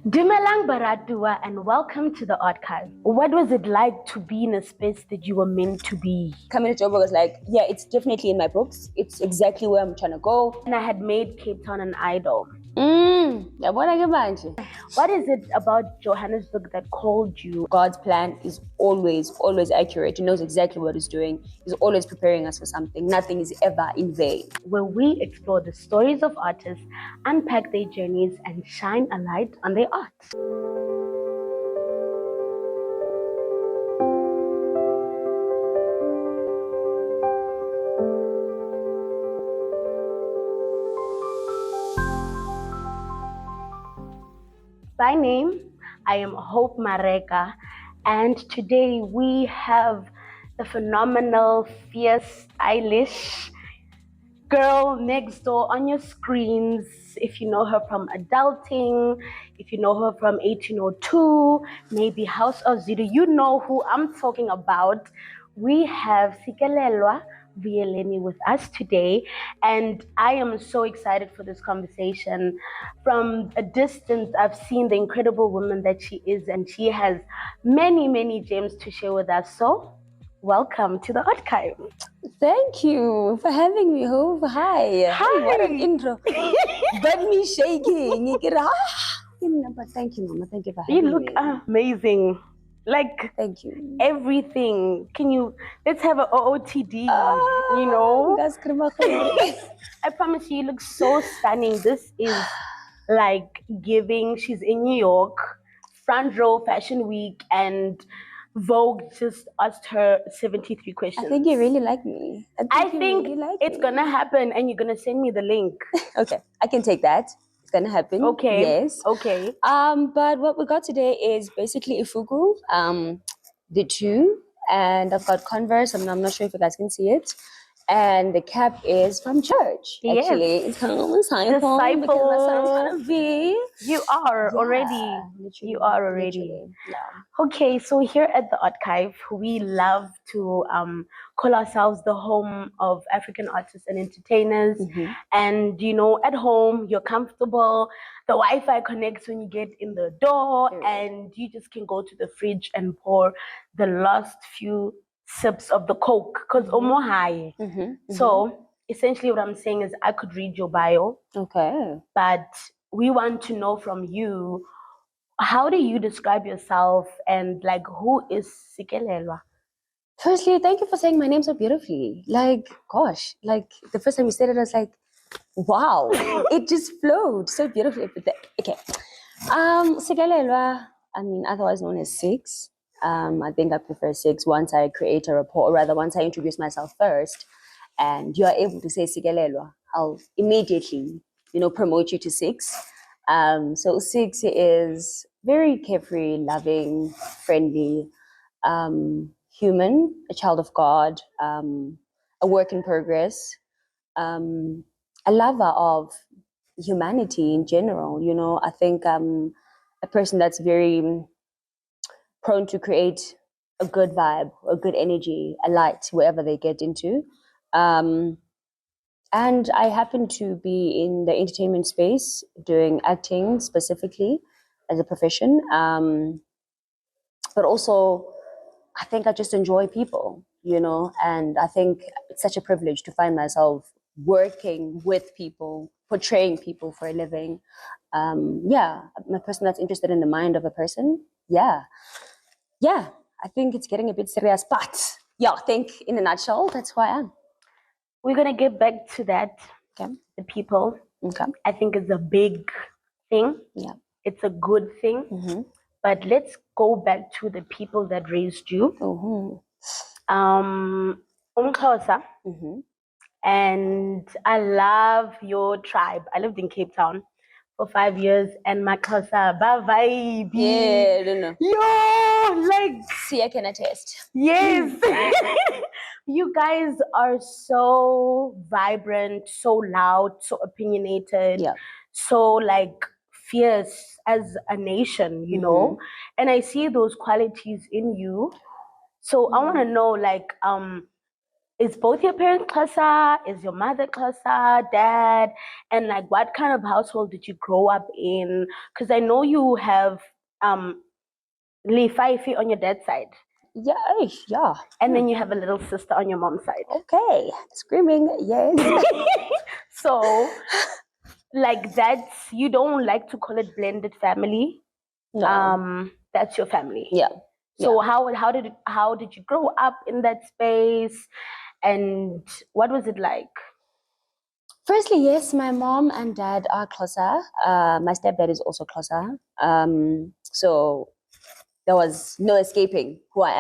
Dumelang Baratua and welcome to the archive. What was it like to be in a space that you were meant to be? Coming to Joburg was like, yeah, it's definitely in my books. It's exactly where I'm trying to go. And I had made Cape Town an idol. What is it about Johannesburg that called you? God's plan is always accurate. He knows exactly what he's doing. He's always preparing us for something. Nothing is ever in vain. Where we explore the stories of artists, unpack their journeys, and shine a light on their art. By name, I am Hope Mareka, and today we have the phenomenal, fierce, stylish girl next door on your screens. If you know her from Adulting, if you know her from 1802, maybe House of Zwide, you know who I'm talking about. We have Sikelelwa Vuyeleni with us today, and I am so excited for this conversation. From a distance, I've seen the incredible woman that she is, and she has many, many gems to share with us. So, welcome to the archive. Thank you for having me, Hove. Hi. Hi. What an intro. But me shaking. But thank you, Mama. Thank you for having me. You look amazing. Like, thank you. Everything. Let's have an OOTD, you know? I promise you look so stunning. This is like giving. She's in New York, front row fashion week, and Vogue just asked her 73 questions. I think you really like me. I think it's going to happen, and you're going to send me the link. Okay, I can take that. It's gonna happen. Okay. Yes. Okay. But what we got today is basically Ifugu, the two, and I've got Converse. I'm not sure if you guys can see it. And the cap is from church. Yes. Actually, it's kind of disciple. Because that's what I'm trying to be. You are already. Literally, you are already. Literally. Yeah. Okay, so here at the archive, we love to call ourselves the home of African artists and entertainers. Mm-hmm. And at home, you're comfortable. The Wi-Fi connects when you get in the door, and you just can go to the fridge and pour the last few sips of the Coke, because omo high. So essentially what I'm saying is I could read your bio. Okay. But we want to know from you, how do you describe yourself, and who is Sikelelwa? Firstly, thank you for saying my name so beautifully. Gosh, the first time you said it, I was like, wow, it just flowed so beautifully. Okay. Sikelelwa, otherwise known as Siks. I think I prefer Siks once I create a rapport, or rather once I introduce myself first, and you are able to say Sikelelwa, I'll immediately, promote you to Siks. So Siks is very carefree, loving, friendly, human, a child of God, a work in progress, a lover of humanity in general. I think a person that's very prone to create a good vibe, a good energy, a light wherever they get into. And I happen to be in the entertainment space doing acting specifically as a profession. But also, I think I just enjoy people, and I think it's such a privilege to find myself working with people, portraying people for a living. I'm a person that's interested in the mind of a person. Yeah, I think it's getting a bit serious, but I think in a nutshell, that's who I am. We're going to get back to that, okay. The people. Okay. I think it's a big thing. Yeah. It's a good thing. Mm-hmm. But let's go back to the people that raised you. Umxhosa. And I love your tribe. I lived in Cape Town for 5 years, and my Xhosa vibe. Yeah, I don't know. Yo, see, I can attest. Yes. You guys are so vibrant, so loud, so opinionated, so fierce as a nation, know. And I see those qualities in you. So I want to know, is both your parents Xhosa? Is your mother Xhosa, dad? And like, what kind of household did you grow up in? Because I know you have Lifaifi on your dad's side. Yeah, yeah. And then you have a little sister on your mom's side. Okay, screaming, yes. So, like, that's, you don't like to call it blended family. No. That's your family. Yeah. So how did you grow up in that space, and what was it like? Firstly, yes, my mom and dad are Xhosa. My stepdad is also Xhosa. So there was no escaping who I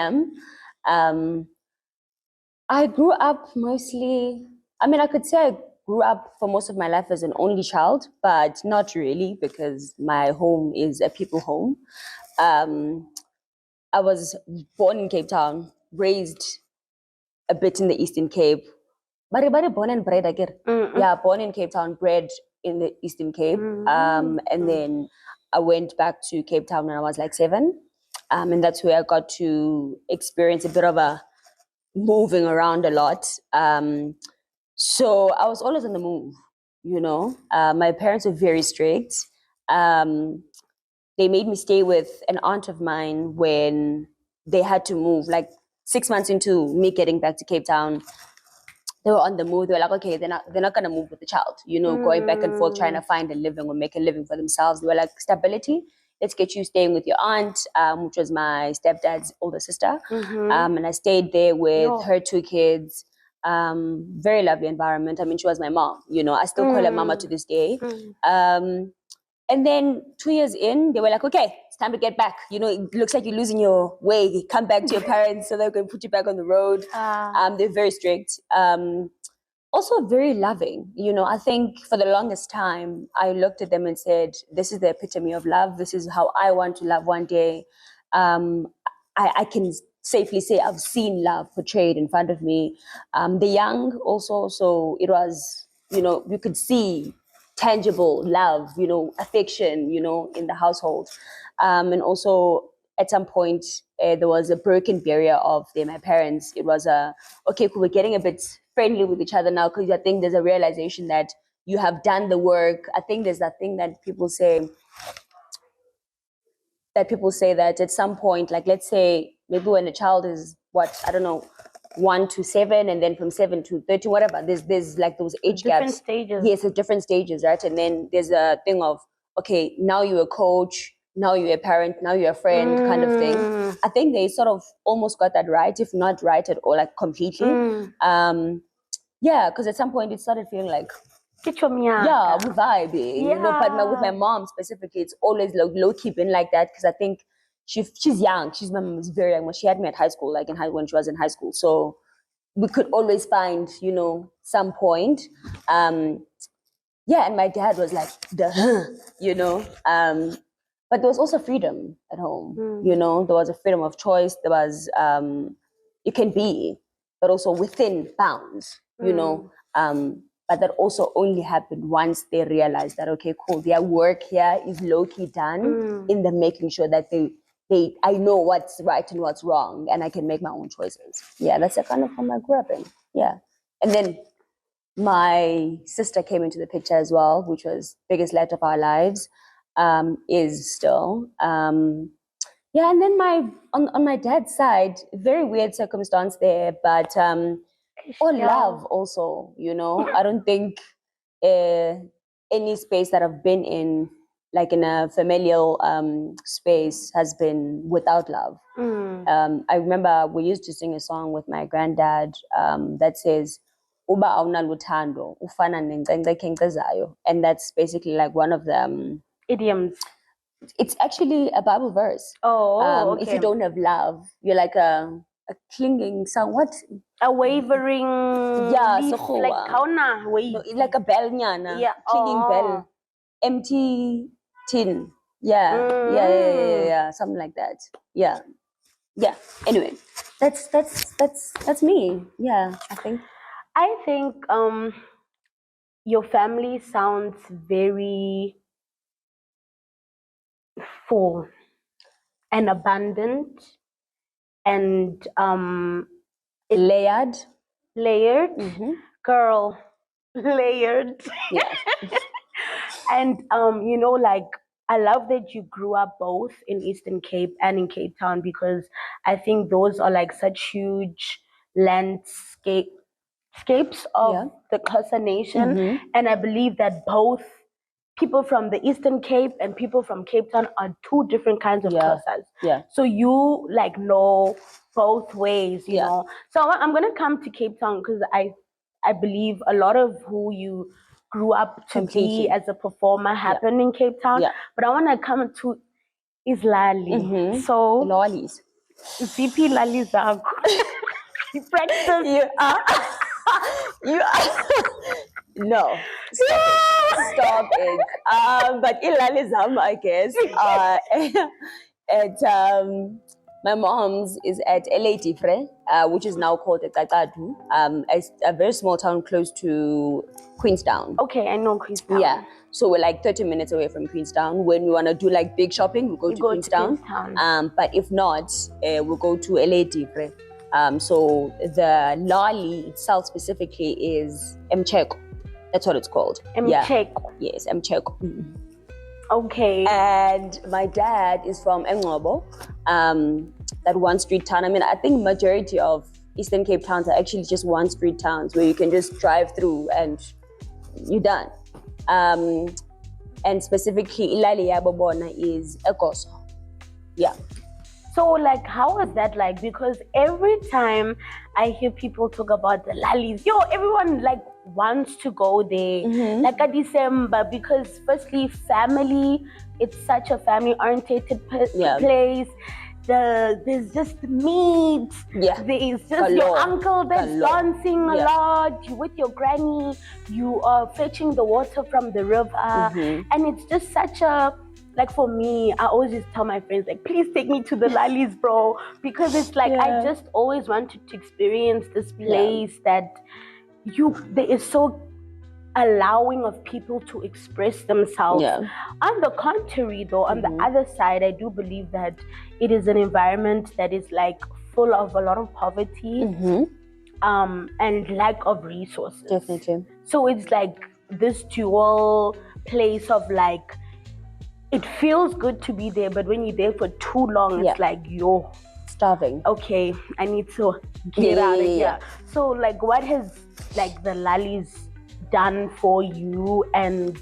am. I grew up mostly, I mean, I could say I grew up for most of my life as an only child, but not really because my home is a people home. Um, I was born in Cape Town, raised a bit in the Eastern Cape. But born and bred, I get. Yeah, born in Cape Town, bred in the Eastern Cape. And then I went back to Cape Town when I was like 7. And that's where I got to experience a bit of a moving around a lot. So I was always on the move, you know. My parents were very strict. They made me stay with an aunt of mine when they had to move, like 6 months into me getting back to Cape Town. They were on the move. They were like, okay, they're not gonna move with the child, you know, going back and forth trying to find a living or make a living for themselves. They were like, stability. Let's get you staying with your aunt, which was my stepdad's older sister. And I stayed there with her 2 kids. Very lovely environment. I mean, she was my mom, you know. I still call her mama to this day. And then 2 years in, they were like, okay, it's time to get back. You know, it looks like you're losing your way. Come back to your parents so they're going to put you back on the road. They're very strict. Also very loving. You know, I think for the longest time, I looked at them and said, this is the epitome of love. This is how I want to love one day. I can safely say I've seen love portrayed in front of me. The young also, so it was, you know, you could see tangible love, you know, affection, you know, in the household. And also at some point, there was a broken barrier of my parents. It was okay, cool, we're getting a bit friendly with each other now because I think there's a realization that you have done the work. I think there's that thing that people say that at some point, like let's say maybe when a child is what, I don't know, 1 to 7, and then from 7 to 30, whatever, there's like those age Different gaps. stages. Yes, at different stages, right? And then there's a thing of, okay, now you're a coach, now you're a parent, now you're a friend, kind of thing. I think they sort of almost got that right, if not right at all, like completely. Yeah, because at some point it started feeling like, yeah, we're vibing, you know. But with my mom specifically, it's always low key been like that because I think she's young. My mom is very young. When she had me at high school, like when she was in high school, so we could always find, you know, some point. Yeah, and my dad was like you know. But there was also freedom at home. You know, there was a freedom of choice. There was you can be, but also within bounds. You know. But that also only happened once they realized that, okay, cool, their work here is low-key done in the making sure that I know what's right and what's wrong, and I can make my own choices. Yeah, that's the kind of home I grew up in. Yeah. And then my sister came into the picture as well, which was biggest light of our lives, is still. Yeah, and then on my dad's side, very weird circumstance there, but all love also, you know. I don't think any space that I've been in, like in a familial space, has been without love. I remember we used to sing a song with my granddad that says, Uba awuna luthando, ufana nenkcenkce ekhenkcezayo. And that's basically like one of the idioms. It's actually a Bible verse. Okay. If you don't have love, you're like a clinging sound. What? A wavering leaf, like kauna wave. No, like a bell nyana. Yeah. Clinging bell. Empty tin. Yeah. Something like that. Yeah. Anyway, that's me. Yeah, I think your family sounds very full and abundant and layered. layered, Mm-hmm. girl, layered. Yeah. And like I love that you grew up both in Eastern Cape and in Cape Town, because I think those are like such huge landscapes Yeah. of the Xhosa nation. Mm-hmm. And I believe that both people from the Eastern Cape and people from Cape Town are two different kinds of Yeah. Xhosas. Yeah. So you like know both ways, Yeah. So I'm gonna come to Cape Town because I believe a lot of who you grew up to be Completely. as a performer happened in Cape Town. Yeah. But I wanna come to Islali. Mm-hmm. So Lollies. ZP Lali Zakho. Practice. You are. You are. No. Stop it. Stop it. But Ilali Zam, I guess. At my mom's is at LA Tifre, which is now called Ekakadu, a very small town close to Queenstown. Okay, I know Queenstown. Yeah. So we're like 30 minutes away from Queenstown. When we want to do like big shopping, we go to Queenstown. But if not, we'll go to LA Tifre. So the lolly itself specifically is Mcheko. That's what it's called. Mcheko. Yeah. Yes, Mcheko. Mm-hmm. Okay. And my dad is from Engcobo, that one street town. I mean, I think majority of Eastern Cape towns are actually just one street towns where you can just drive through and you're done. And specifically, Ilali Yabobona is Ekoso. Yeah. So, like, how was that like? Because every time I hear people talk about the Lalis, everyone like wants to go there, Mm-hmm. like a December, because firstly, family, it's such a family-oriented place. There's just meat. Yeah. There's just your uncle that's dancing a lot. You with your granny. You are fetching the water from the river, and it's just such a. Like for me, I always just tell my friends, like, please take me to the Lalis, bro. Because it's like, I just always wanted to experience this place that there is so allowing of people to express themselves. Yeah. On the contrary, though, on the other side, I do believe that it is an environment that is like full of a lot of poverty and lack of resources. Definitely. So it's like this dual place of like, it feels good to be there, but when you're there for too long, it's like you're starving. Okay, I need to get out of here. So, like, what has like the Lalis done for you, and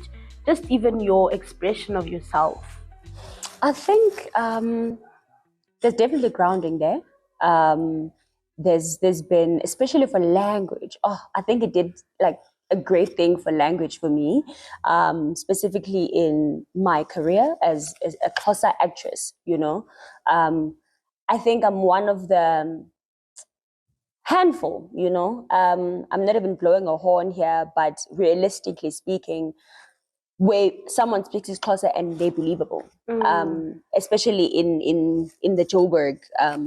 just even your expression of yourself? I think there's definitely grounding there. There's been, especially for language. I think it did like a great thing for language for me, specifically in my career as a Xhosa actress. I think I'm one of the handful. I'm not even blowing a horn here, but realistically speaking, where someone speaks is Xhosa and they're believable, especially in the Joburg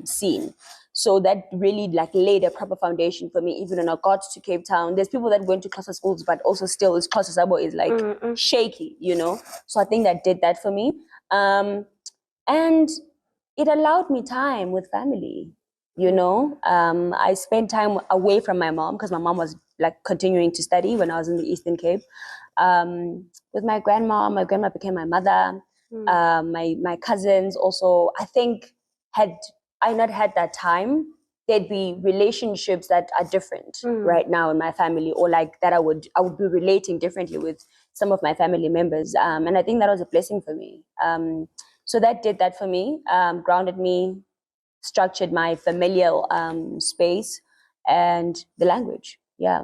scene. So that really like laid a proper foundation for me. Even when I got to Cape Town, there's people that went to Xhosa schools, but also still is Xhosa Sabo is like shaky, So I think that did that for me, and it allowed me time with family. I spent time away from my mom because my mom was like continuing to study when I was in the Eastern Cape. With my grandma became my mother. My cousins also, I think, had I not had that time, there'd be relationships that are different right now in my family, or like that I would be relating differently with some of my family members. And I think that was a blessing for me. So that did that for me, grounded me, structured my familial space and the language. Yeah.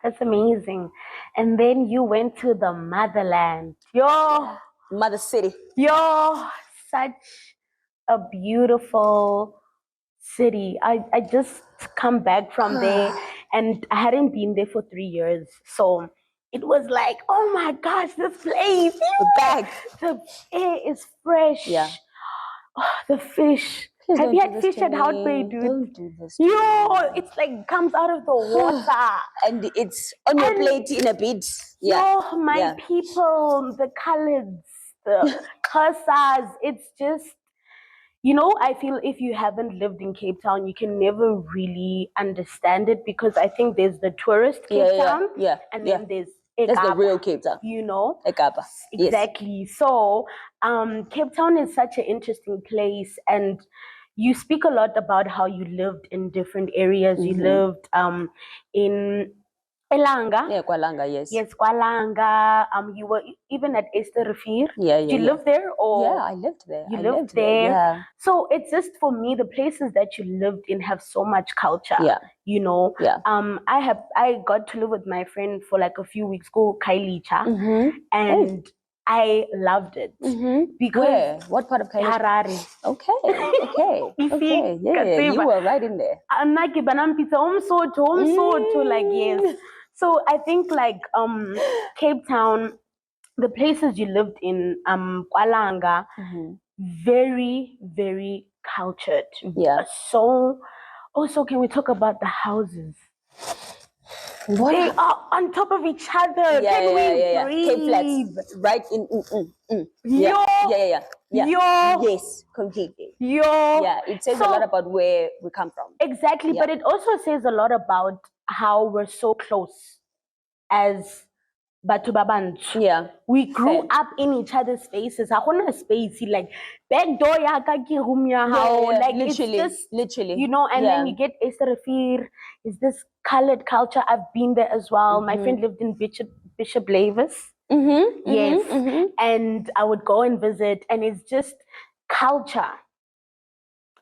That's amazing. And then you went to the motherland. Mother city. Such a beautiful city. I just come back from there, and I hadn't been there for 3 years. So it was like, oh my gosh, this place. We're back. The air is fresh. Yeah. The fish. Please Have you don't had do this fish to at Hout Bay, me. dude? Don't do this to me. It's like comes out of the water. And it's on your plate in a bit. Yeah. My people, the colors, the Xhosas, it's just, You know, I feel if you haven't lived in Cape Town, you can never really understand it, because I think there's the tourist Cape Town, and then there's the real Cape Town. You know, Ekapa. Exactly. Yes. So, Cape Town is such an interesting place, and you speak a lot about how you lived in different areas. You lived in Elanga. Yeah, Kwalanga, yes. Yes, Kwalanga. You were even at Esther Rivier. Did you live there, or? Yeah, I lived there. You lived there. Yeah. So it's just, for me, the places that you lived in have so much culture. Yeah. You know. Yeah. I got to live with my friend for like a few weeks, go Kailicha, and I loved it. Because where? What part of Kailicha? Harare. Okay. Okay. Yeah. You were right in there. Like yes. So I think like Cape Town, the places you lived in, Kwalanga, very, very cultured. Yeah. So also, can we talk about the houses? What? They are on top of each other. Can we breathe? Cape Flats, right in. Yeah. Yes, completely. Yeah, it says a lot about where we come from. Exactly, but it also says a lot about how we're so close as Batu Babantu. Yeah. We grew up in each other's faces. Hakuna space, like back door ya ka ke room ya hao. Like literally, it's just, literally. You know, and then you get Esterefir. Is this colored culture? I've been there as well. My friend lived in Bishop Lavis. Yes. And I would go and visit, and it's just culture.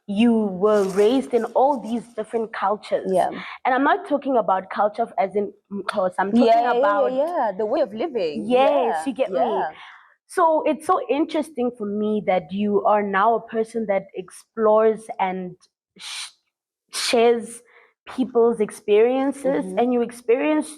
You were raised in all these different cultures. Yeah. And I'm not talking about culture as in Xhosa. I'm talking about the way of living. Yes, you get me. So it's so interesting for me that you are now a person that explores and shares people's experiences, and you experience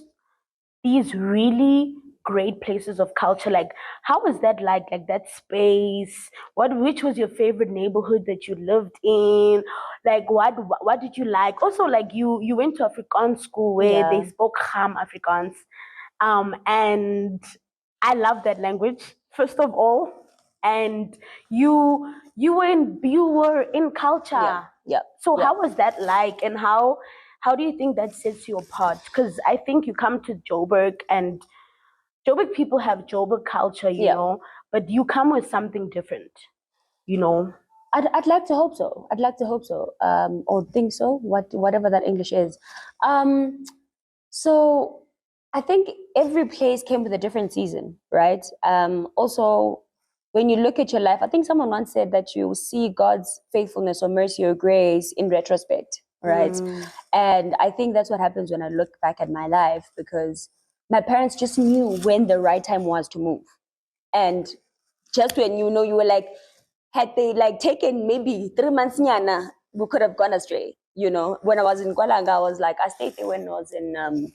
these really great places of culture. Like, how was that like that space? Which was your favorite neighborhood that you lived in? Like, what did you like? Also, like, you went to Afrikaans school where they spoke Ham Afrikaans, and I love that language, first of all. And you were in culture. Yeah. So how was that like, and how do you think that sets you apart? Because I think you come to Joburg, and Joburg people have Joburg culture, you know, but you come with something different, you know. I'd like to hope so. Or think so. Whatever that English is. So I think every place came with a different season, right? Also, when you look at your life, I think someone once said that you see God's faithfulness or mercy or grace in retrospect, right? And I think that's what happens when I look back at my life, because my parents just knew when the right time was to move. And just when you were like, had they like taken maybe 3 months nyana, we could have gone astray. You know, when I was in Kwalanga, I was like, I stayed there when I was in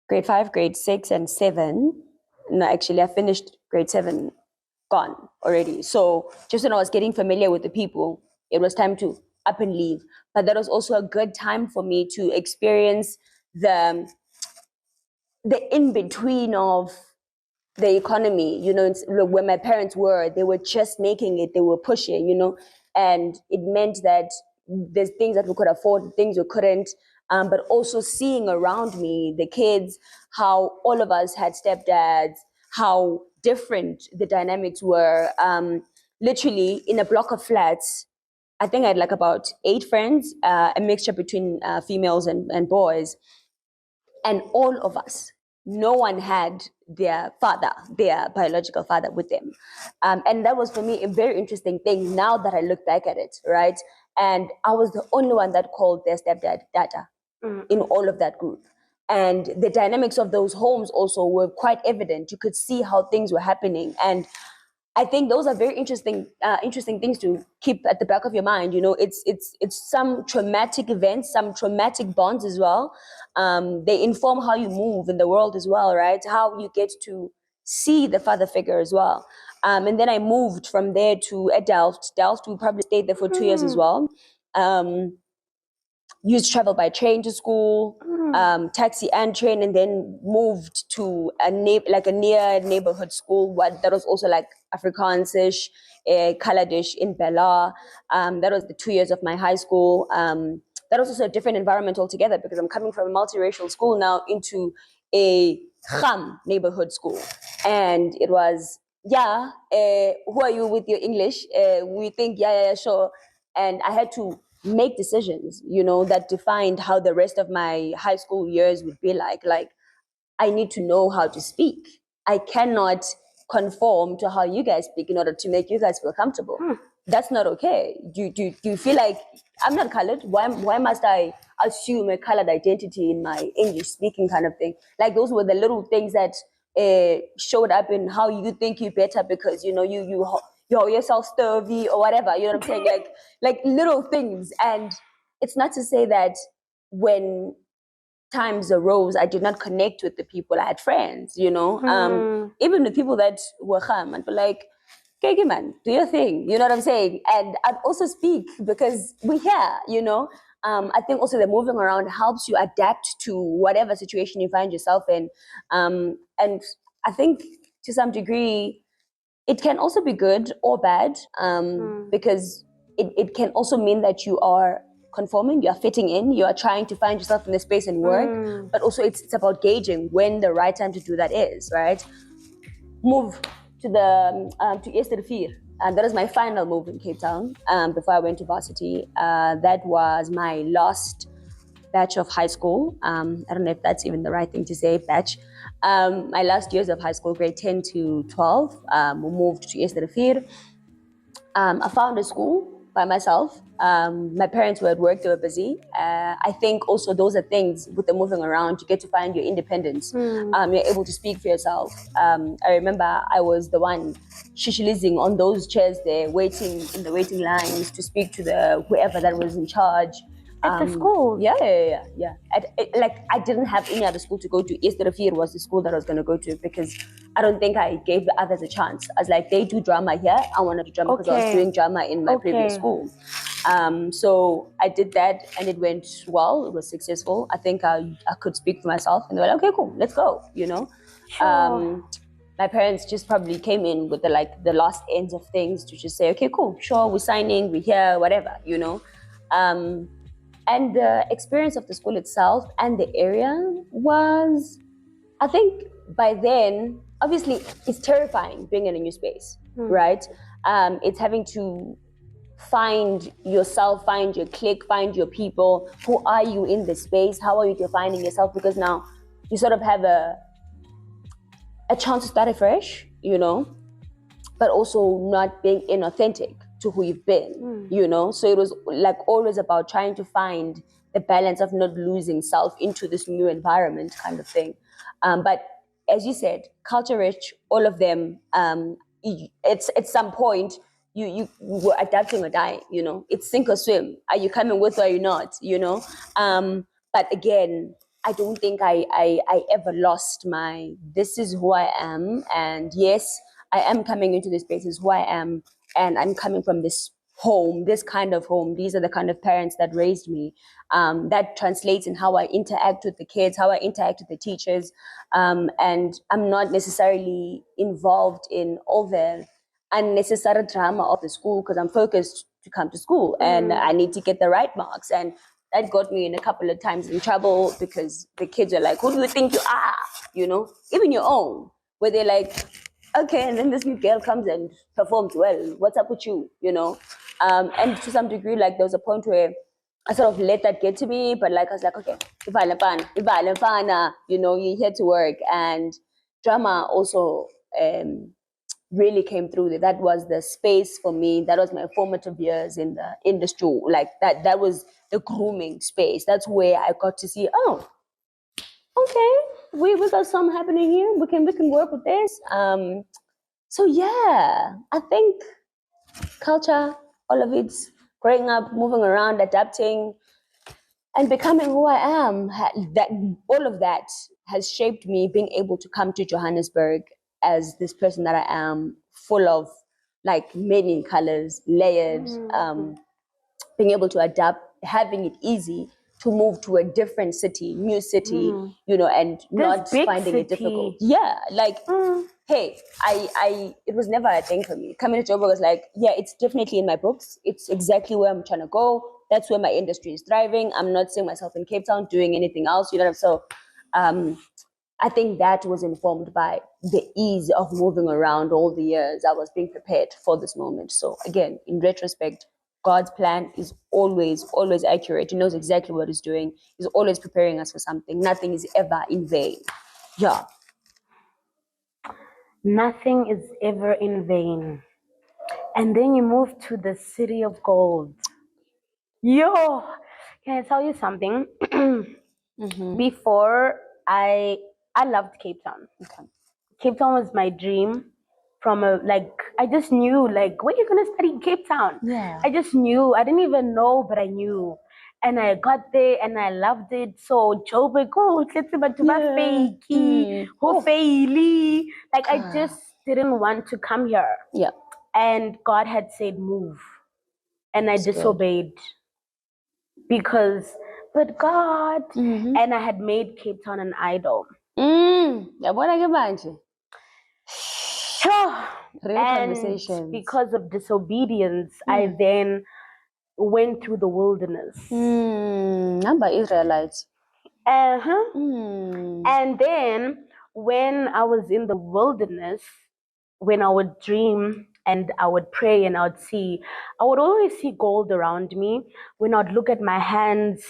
grade 5, grade 6, and 7. No, actually, I finished grade 7, gone already. So just when I was getting familiar with the people, it was time to up and leave. But that was also a good time for me to experience the in-between of the economy, you know, where my parents were, they were just making it, they were pushing, you know, and it meant that there's things that we could afford, things we couldn't, but also seeing around me, the kids, how all of us had stepdads, how different the dynamics were. Literally in a block of flats, I think I had like about 8 friends, a mixture between females and boys, and all of us, no one had their biological father with them. And that was for me a very interesting thing now that I look back at it, right? And I was the only one that called their stepdad Dada in all of that group. And the dynamics of those homes also were quite evident. You could see how things were happening. And I think those are very interesting things to keep at the back of your mind. You know, it's some traumatic events, some traumatic bonds as well. They inform how you move in the world as well, right? How you get to see the father figure as well. And then I moved from there to Delft. Delft, we probably stayed there for 2 years as well. Used to travel by train to school, taxi and train, and then moved to a near neighborhood school that was also like Afrikaansish, Kaladish in Bella. That was the 2 years of my high school. That was also a different environment altogether because I'm coming from a multiracial school now into a Kham neighborhood school. And it was, who are you with your English? We think, sure. And I had to make decisions, that defined how the rest of my high school years would be like. Like, I need to know how to speak. I cannot conform to how you guys speak in order to make you guys feel comfortable. That's not okay. Do you feel like I'm not colored? Why must I assume a colored identity in my English speaking kind of thing? Like those were the little things that showed up in how you think you're better because you're yourself sturdy or whatever. You know what I'm saying? Like little things. And it's not to say that when times arose, I did not connect with the people. I had friends, even the people that were Kham and were like, okay, man, do your thing. You know what I'm saying? And I'd also speak because we're here. I think also the moving around helps you adapt to whatever situation you find yourself in. And I think to some degree, it can also be good or bad because it can also mean that you are conforming, you are fitting in, you are trying to find yourself in the space and work, but also it's about gauging when the right time to do that is, right? Move to the to Esterfir. That was my final move in Cape Town before I went to varsity. That was my last batch of high school. I don't know if that's even the right thing to say, batch. My last years of high school, grade 10 to 12, we moved to Esterfir. I found a school by myself. My parents were at work, they were busy. I think also those are things with the moving around, you get to find your independence. You're able to speak for yourself. I remember I was the one shishilizing on those chairs there, waiting in the waiting lines to speak to the whoever that was in charge. At the school? Yeah. I didn't have any other school to go to. Esterfir was the school that I was going to go to because I don't think I gave the others a chance. I was like, they do drama here. I want to do drama because I was doing drama in my previous school. So I did that and it went well. It was successful. I think I could speak for myself and they were like, okay, cool, let's go, Sure. My parents just probably came in with the last ends of things to just say, okay, cool, sure, we're signing, we're here, whatever, and the experience of the school itself and the area was, I think by then, obviously it's terrifying being in a new space, right? It's having to find yourself, find your clique, find your people. Who are you in the space? How are you defining yourself? Because now you sort of have a chance to start afresh, but also not being inauthentic to who you've been, So it was like always about trying to find the balance of not losing self into this new environment kind of thing. But as you said, culture rich, all of them, it's at some point, you were adapting or dying, It's sink or swim. Are you coming with or are you not, But again, I don't think I ever lost this is who I am. And yes, I am coming into this space as who I am. And I'm coming from this home, this kind of home. These are the kind of parents that raised me. That translates in how I interact with the kids, how I interact with the teachers. And I'm not necessarily involved in all the unnecessary drama of the school because I'm focused to come to school and I need to get the right marks. And that got me in a couple of times in trouble because the kids are like, who do you think you are? Even your own, where they're like, okay, and then this new girl comes and performs well. What's up with you? And to some degree, like there was a point where I sort of let that get to me, but like I was like, okay, you're here to work. And drama also really came through. That was the space for me. That was my formative years in the industry. Like that was the grooming space. That's where I got to see, oh, okay, we got something happening here. We can work with this. So yeah, I think culture, all of it, growing up, moving around, adapting, and becoming who I am, that all of that has shaped me being able to come to Johannesburg as this person that I am, full of like many colors, layered, being able to adapt, having it easy to move to a different city, new city, and This not big finding it city. difficult. Yeah, like hey, it was never a thing for me. Coming to Joburg was like, yeah, it's definitely in my books. It's exactly where I'm trying to go. That's where my industry is thriving. I'm not seeing myself in Cape Town doing anything else, you know. So I think that was informed by the ease of moving around all the years. I was being prepared for this moment. So again, in retrospect, God's plan is always, always accurate. He knows exactly what he's doing. He's always preparing us for something. Nothing is ever in vain. Yeah. Nothing is ever in vain. And then you move to the city of gold. Yo, can I tell you something? Before I loved Cape Town. Okay. Cape Town was my dream. I just knew like where you gonna study in Cape Town. Yeah. I just knew. I didn't even know, but I knew. And I got there and I loved it. So Joburg, like I just didn't want to come here. Yeah. And God had said move. And I disobeyed. Because but God and I had made Cape Town an idol. Real And conversations. because of disobedience, I then went through the wilderness. Number Israelites. And then when I was in the wilderness, when I would dream and I would pray and I would always see gold around me. When I would look at my hands,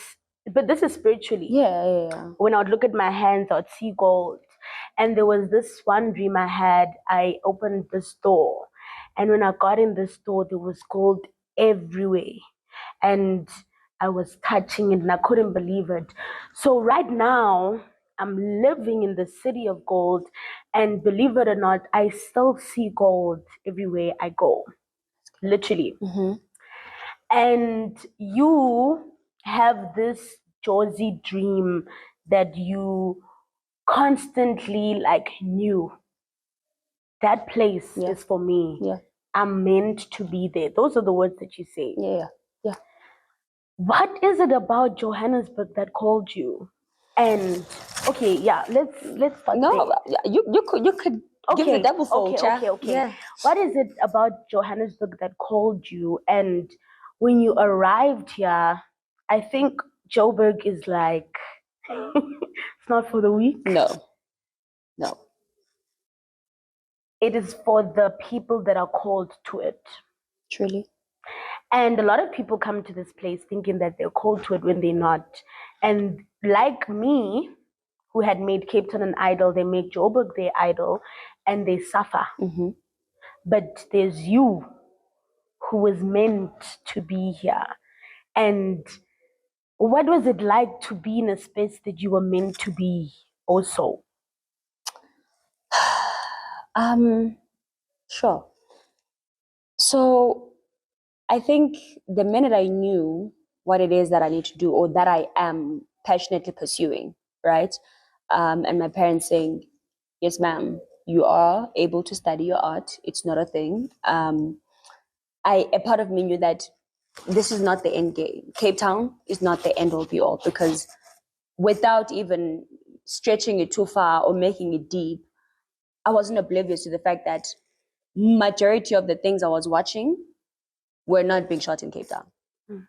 but this is spiritually. Yeah. When I would look at my hands, I would see gold. And there was this one dream I had. I opened this door. And when I got in this door, there was gold everywhere. And I was touching it and I couldn't believe it. So right now, I'm living in the city of gold. And believe it or not, I still see gold everywhere I go. Literally. And you have this Josie dream that you constantly like knew that place is for me. Yeah. I'm meant to be there. Those are the words that you say. Yeah. What is it about Johannesburg that called you? And okay, yeah, let's start there. You could give the double fold. Okay. Yeah. What is it about Johannesburg that called you? And when you arrived here, I think Joburg is like it's not for the weak. No. It is for the people that are called to it. Truly. And a lot of people come to this place thinking that they're called to it when they're not. And like me, who had made Cape Town an idol, they make Joburg their idol and they suffer. But there's you who was meant to be here. And what was it like to be in a space that you were meant to be also? Sure. So I think the minute I knew what it is that I need to do or that I am passionately pursuing, right? And my parents saying, yes, ma'am, you are able to study your art. It's not a thing. A part of me knew that this is not the end game. Cape Town is not the end all be all, because without even stretching it too far or making it deep, I wasn't oblivious to the fact that majority of the things I was watching were not being shot in Cape Town,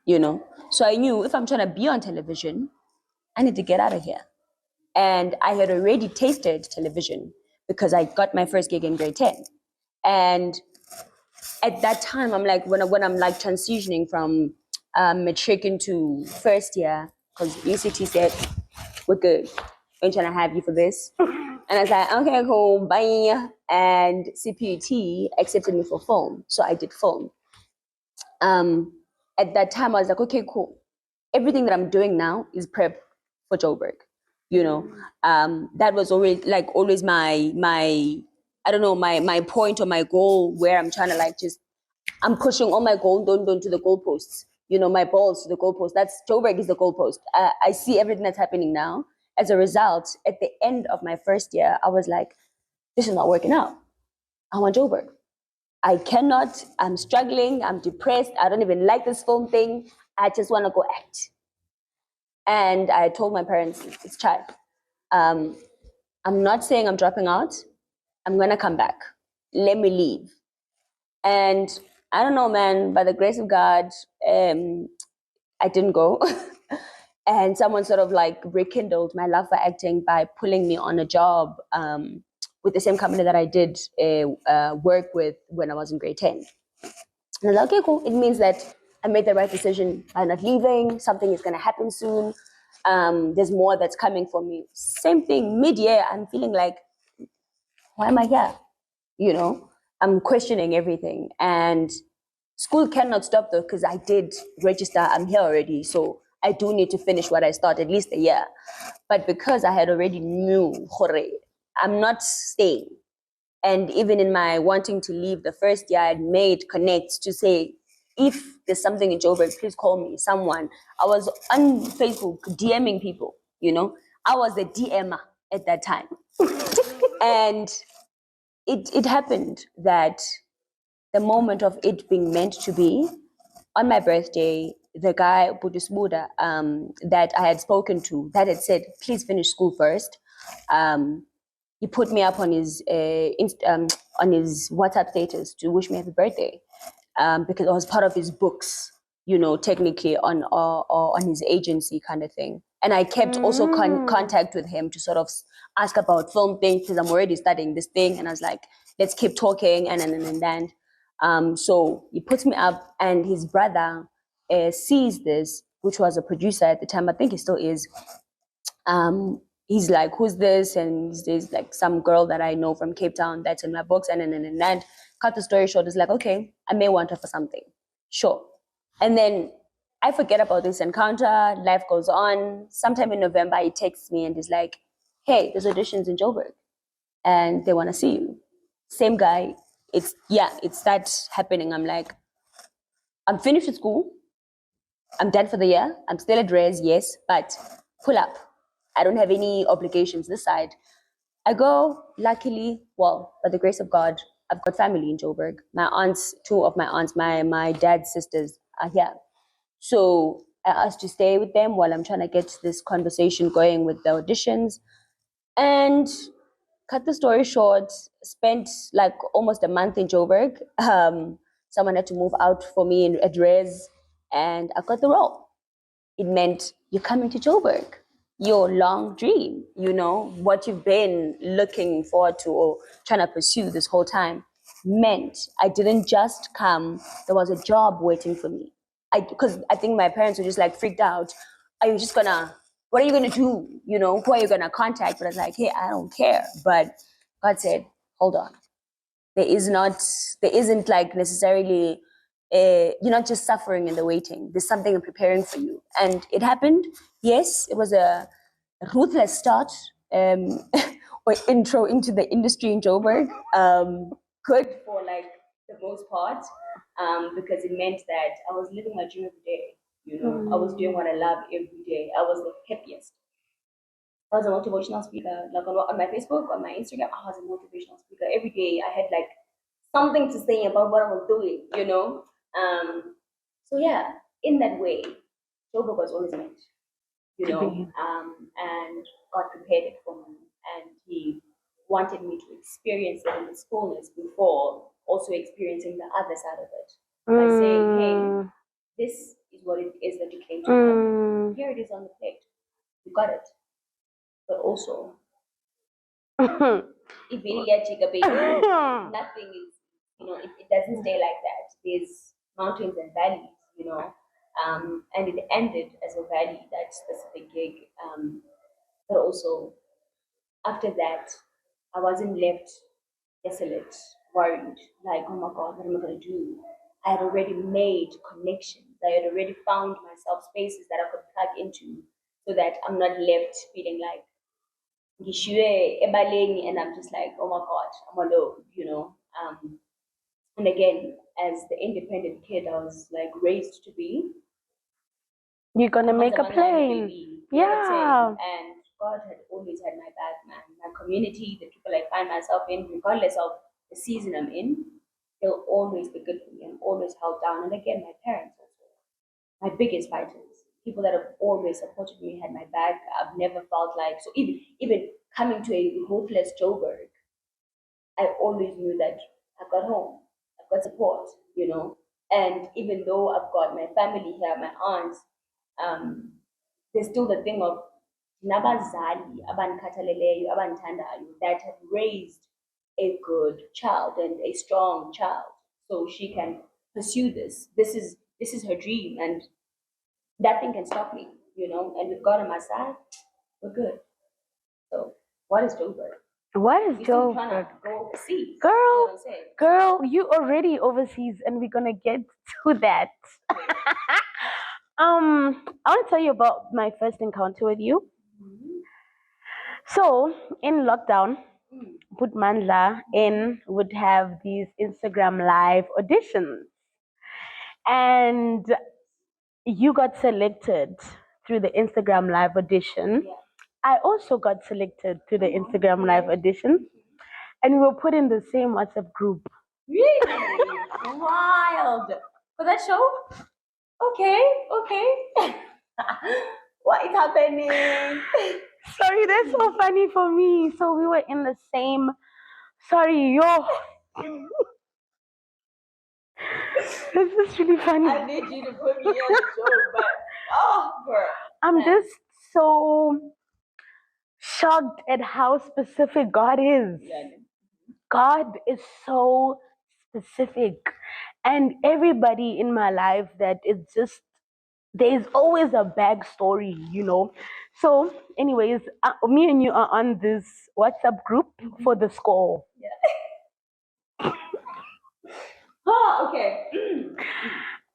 you know? So I knew if I'm trying to be on television, I need to get out of here. And I had already tasted television because I got my first gig in grade 10. And at that time, I'm like, when I'm like transitioning from matric into first year, because UCT said, we're good. We're trying to have you for this. And I was like, okay, cool, bye. And CPUT accepted me for film. So I did film. At that time, I was like, okay, cool. Everything that I'm doing now is prep for Joburg. You know, that was always my I don't know, my point or my goal, where I'm trying to I'm pushing all my goal down to the goalposts. You know, my balls to the goalpost. That's Joburg is the goalpost. I see everything that's happening now. As a result, at the end of my first year, I was like, this is not working out. I want Joburg. I cannot, I'm struggling, I'm depressed, I don't even like this film thing. I just want to go act. And I told my parents, it's child. I'm not saying I'm dropping out. I'm gonna come back. Let me leave. And I don't know, man, by the grace of God, I didn't go. And someone sort of like rekindled my love for acting by pulling me on a job with the same company that I did work with when I was in grade 10. And I was like, okay, cool. It means that I made the right decision by not leaving. Something is going to happen soon. There's more that's coming for me. Same thing, mid-year, I'm feeling like, why am I here? You know, I'm questioning everything. And school cannot stop though, because I did register. I'm here already. So I do need to finish what I started, at least a year. But because I had already knew, I'm not staying. And even in my wanting to leave the first year, I had made connects to say, if there's something in Joburg, please call me, someone. I was on Facebook DMing people, you know. I was a DMer at that time. And it happened that the moment of it being meant to be, on my birthday, the guy, Budusbuda, that I had spoken to, that had said, please finish school first. He put me up on his WhatsApp status to wish me happy birthday, because it was part of his books, you know, technically on his agency kind of thing. And I kept also contact with him to sort of ask about film things because I'm already studying this thing, and I was like, let's keep talking, and then. So he puts me up, and his brother sees this, which was a producer at the time. I think he still is. He's like, who's this? And there's like some girl that I know from Cape Town that's in my books. And cut the story short, it's like, okay, I may want her for something. Sure. And then I forget about this encounter. Life goes on. Sometime in November, he texts me and he's like, hey, there's auditions in Joburg and they want to see you. Same guy. It's that happening. I'm like, I'm finished with school. I'm done for the year. I'm still at res, yes, but pull up. I don't have any obligations this side. I go, luckily, well, by the grace of God, I've got family in Joburg. My aunts, two of my aunts, my dad's sisters are here. So I asked to stay with them while I'm trying to get this conversation going with the auditions. And cut the story short, spent like almost a month in Joburg. Someone had to move out for me at res, and I got the role. It meant you're coming to Joburg. Your long dream, you know, what you've been looking forward to or trying to pursue this whole time, meant I didn't just come, there was a job waiting for me. Because I think my parents were just like freaked out. Are you just gonna, what are you gonna do? You know, who are you gonna contact? But I was like, hey, I don't care. But God said, hold on. There isn't like necessarily you're not just suffering in the waiting. There's something I'm preparing for you. And it happened. Yes, it was a ruthless start or intro into the industry in Joburg. Good for like the most part, because it meant that I was living my dream every day. You know, I was doing what I love every day. I was the happiest. I was a motivational speaker, like on my Facebook, on my Instagram. I was a motivational speaker every day. I had like something to say about what I was doing, you know. So yeah, in that way, Joburg was always meant, you know, and God prepared it for me, and He wanted me to experience it in its fullness before also experiencing the other side of it by saying, "Hey, this is what it is that you came to learn. Here it is on the plate. You got it." But also, if we get baby, nothing is, you know, it doesn't stay like that. There's mountains and valleys, you know, and it ended as a valley, that specific gig. But also after that, I wasn't left desolate, worried, like, oh my God, what am I going to do? I had already made connections. I had already found myself spaces that I could plug into so that I'm not left feeling like and I'm just like, oh my God, I'm alone, you know. And again, as the independent kid I was like raised to be, you're gonna make a plane. Yeah. And God had always had my back, man. My community, the people I find myself in, regardless of the season I'm in, they'll always be good for me. I'm always held down. And again, my parents also, my biggest fighters, people that have always supported me, had my back. I've never felt like, so even coming to a ruthless Joburg, I always knew that I've got home, I've got support, you know. And even though I've got my family here, my aunts, um, there's still the thing of nabazali abanikhathaleleyo abandithandayo that have raised a good child and a strong child, so she can pursue this. This is her dream, and nothing can stop me, you know. And with God on my side, we're good. So what is Joburg? What is We still Joburg? trying to go overseas. Girl, you know what I'm saying? Girl, you already overseas, and we're gonna get to that. I want to tell you about my first encounter with you. Mhm. So in lockdown, Mm. Putmandla in would have these Instagram live auditions, and you got selected through the Instagram live audition. Yeah. I also got selected through the Instagram live audition, and we were put in the same WhatsApp group. Really? Wild. For that show? Okay. What is happening? Sorry, that's so funny for me. So we were in the same. Sorry, yo. This is really funny. I need you to put me on the show, but girl. I'm just so shocked at how specific God is. Yeah. God is so specific. And everybody in my life that is just, there's always a backstory, you know. So, anyways, me and you are on this WhatsApp group for the score. Yeah. Oh, okay.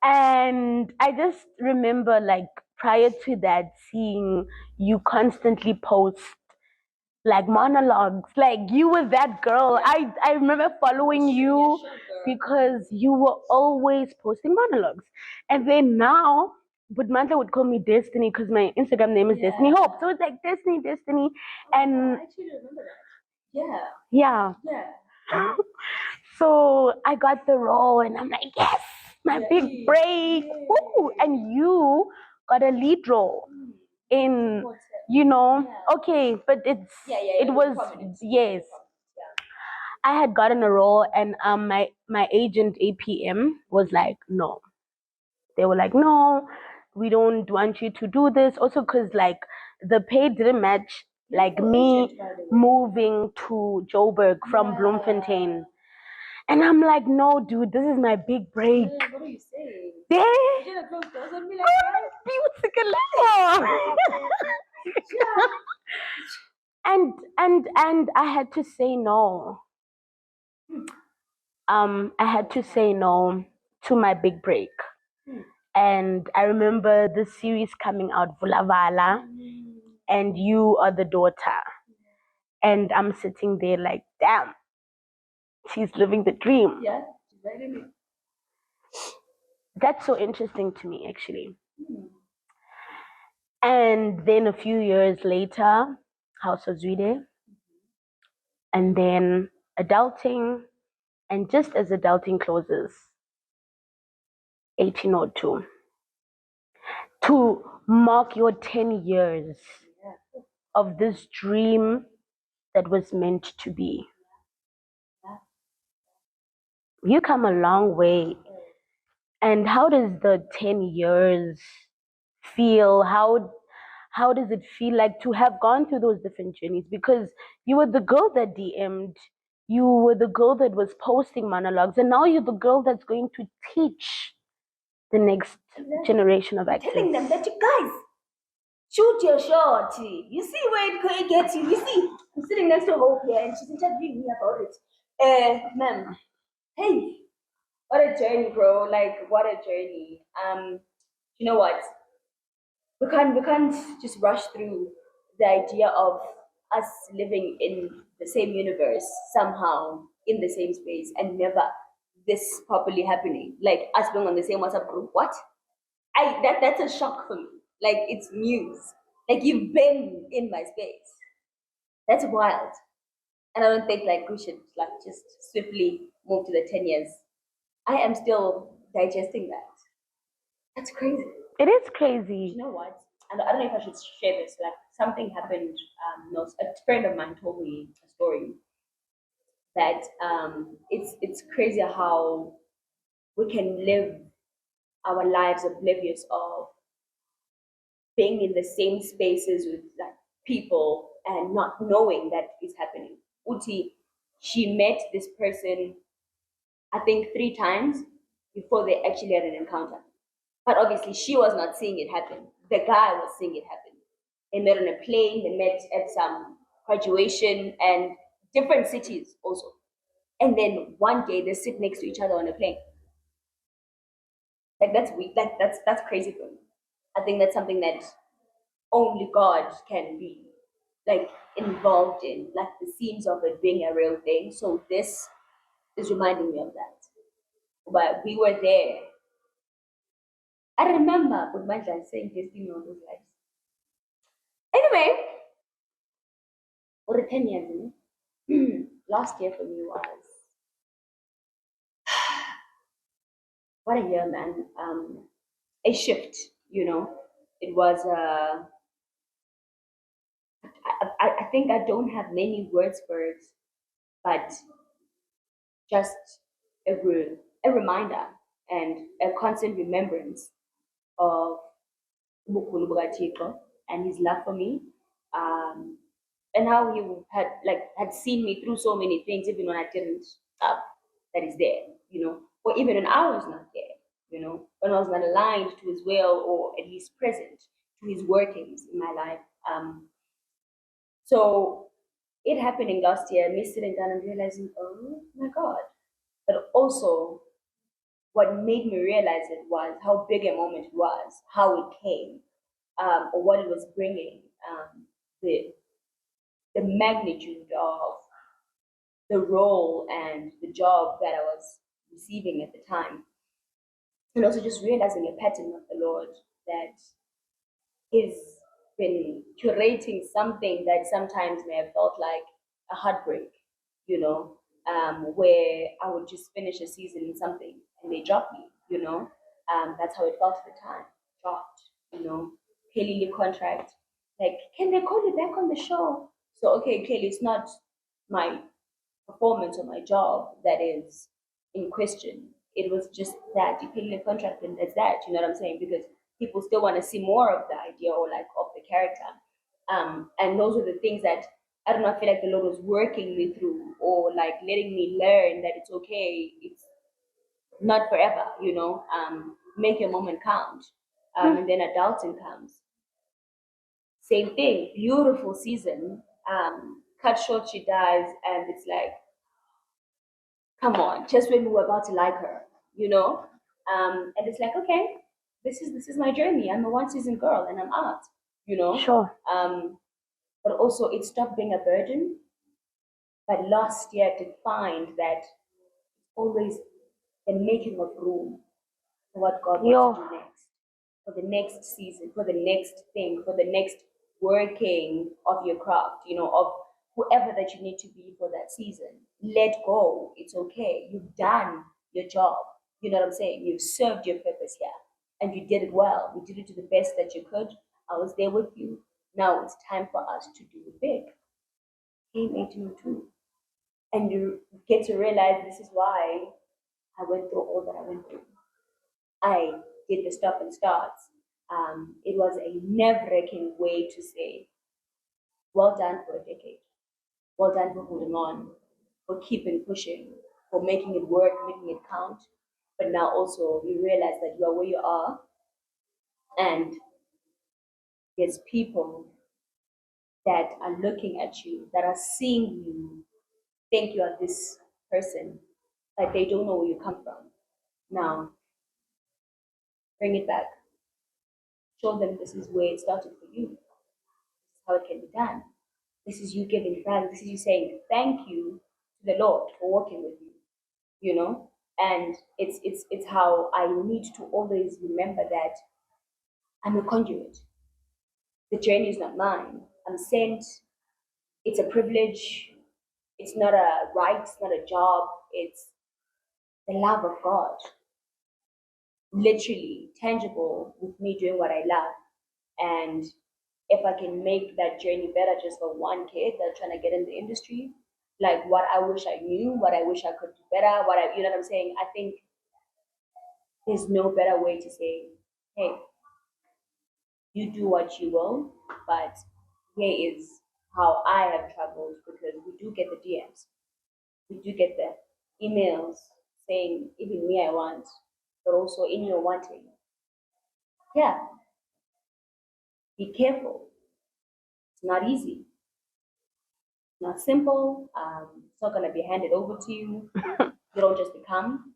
And I just remember, like, prior to that, seeing you constantly post like monologues. Like, you were that girl. I remember following you because you were always posting monologues. And then now, but Mantla would call me Destiny because my Instagram name is Destiny Hope. So it's like Destiny. And I actually remember that. Yeah. So I got the role and I'm like, yes, my big break. Woo! And you got a lead role in, you know, okay, but it was, yes. I had gotten a role, and my agent APM was like, no. They were like, no, we don't want you to do this. Also, because like the pay didn't match, like me moving to Joburg from Bloemfontein. And I'm like, no, dude, this is my big break. What are you saying? Yeah. You should have closed doors on me like that. Be with Sikelelwa. And I had to say no. I had to say no to my big break. And I remember the series coming out, Vulavala, and you are the daughter. And I'm sitting there like, damn, she's living the dream. Yeah, she's right in it. That's so interesting to me, actually. And then a few years later, House of Zwide, and then adulting. And just as adulting closes, 1802, to mark your 10 years of this dream that was meant to be. You come a long way. And how does the 10 years feel? How does it feel like to have gone through those different journeys? Because you were the girl that DM'd, you were the girl that was posting monologues, and now you're the girl that's going to teach the next generation of actors. Telling them that you guys shoot your shot. You see where it gets you. You see, I'm sitting next to Hope here, and she's interviewing me about it. Ma'am, hey, what a journey, bro! Like, what a journey. You know what? We can't just rush through the idea of us living in the same universe somehow in the same space and never this properly happening. Like us being on the same WhatsApp group. What? That's a shock for me. Like it's news. Like you've been in my space. That's wild. And I don't think like we should like just swiftly move to the 10 years. I am still digesting that. That's crazy. It is crazy. You know what? And I don't know if I should share this. Like something happened. A friend of mine told me a story that it's crazy how we can live our lives oblivious of being in the same spaces with like people and not knowing that it's happening. Uti, she met this person, I think 3 times before they actually had an encounter. But obviously, she was not seeing it happen. The guy was seeing it happen. They met on a plane. They met at some graduation and different cities also. And then one day they sit next to each other on a plane. Like that's weak. Like that's crazy for me. I think that's something that only God can be like involved in, like the scenes of it being a real thing. So this is reminding me of that. But we were there. I remember Budmandla saying destiny on those lives. Anyway, for the 10 years, last year for me was what a year, man. A shift, you know. It was I think I don't have many words for it, but just a, a reminder and a constant remembrance of ubukhulu bukaThixo and his love for me, um, and how he had seen me through so many things, even when I didn't that is there, or even when I was not there, when I was not aligned to his will or at least present to his workings in my life. So it happening last year, me sitting down and realizing, oh my God. But also what made me realize it was how big a moment it was, how it came, or what it was bringing, the the magnitude of the role and the job that I was receiving at the time, and also just realizing a pattern of the Lord that He's been curating something that sometimes may have felt like a heartbreak, where I would just finish a season in something and they drop me. That's how it felt at the time. Dropped, Kelly contract. Like, can they call you back on the show? So, okay, Kelly, it's not my performance or my job that is in question. It was just that you pay the contract and that's that. You know what I'm saying? Because people still want to see more of the idea or like of the character. And those are the things that I don't know, I feel like the Lord was working me through or like letting me learn that it's okay. It's not forever, make your moment count. And then adulting comes. Same thing, beautiful season. Cut short, she dies, and it's like, come on, just when we were about to like her, and it's like, okay, this is my journey. I'm a one season girl, and I'm out. Sure. But also it stopped being a burden. But last year to find that always the making of room for what God wants to do next, for the next season, for the next thing, for the next working of your craft, of whoever that you need to be for that season. Let go. It's okay. You've done your job. You know what I'm saying? You've served your purpose here. And you did it well. You did it to the best that you could. I was there with you. Now it's time for us to do it big. Came 1802. And you get to realize this is why I went through all that I went through. I did the stop and starts. It was a nerve-wracking way to say, well done for a decade. Well done for holding on, for keeping pushing, for making it work, making it count. But now also you realize that you are where you are, and there's people that are looking at you, that are seeing you, think you are this person, but they don't know where you come from. Now, bring it back. Show them this is where it started for you. This is how it can be done. This is you giving back. This is you saying thank you to the Lord for working with you. And it's how I need to always remember that I'm a conduit. The journey is not mine. I'm sent. It's a privilege. It's not a right. It's not a job. It's the love of God, literally tangible with me doing what I love. And if I can make that journey better just for one kid that's trying to get in the industry, like what I wish I knew, what I wish I could do better, you know what I'm saying? I think there's no better way to say, hey, you do what you will, but here is how I have traveled, because we do get the DMs, we do get the emails saying, even me, I want, but also in your wanting. Yeah, be careful. It's not easy, not simple. It's not going to be handed over to you. You don't just become.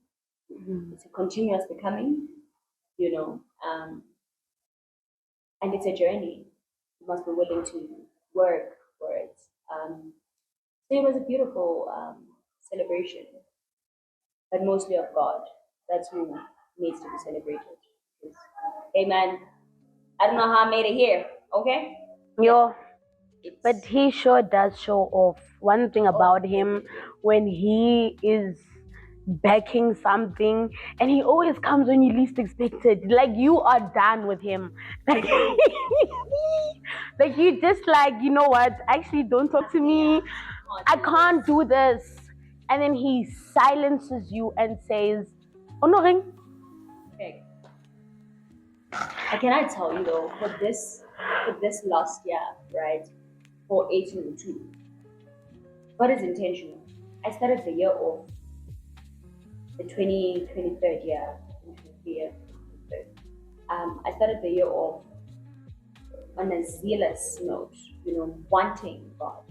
It's a continuous becoming, you know, and it's a journey. You must be willing to work for it. So it was a beautiful celebration, but mostly of God. That's who needs to be celebrated. Because, hey man, I don't know how I made it here. Okay. Yo, It's but he sure does show off. One thing about him, when he is backing something, and he always comes when you least expect it. Like, you are done with him. Like, like you just like, you know what? Actually, don't talk to me. I can't do this. And then he silences you and says, Honoring. okay. Can I tell you though, for this last year, right, for 1802, what is intentional? I started the year off, the 23rd year, 23rd. I started the year off on a zealous note, you know, wanting God,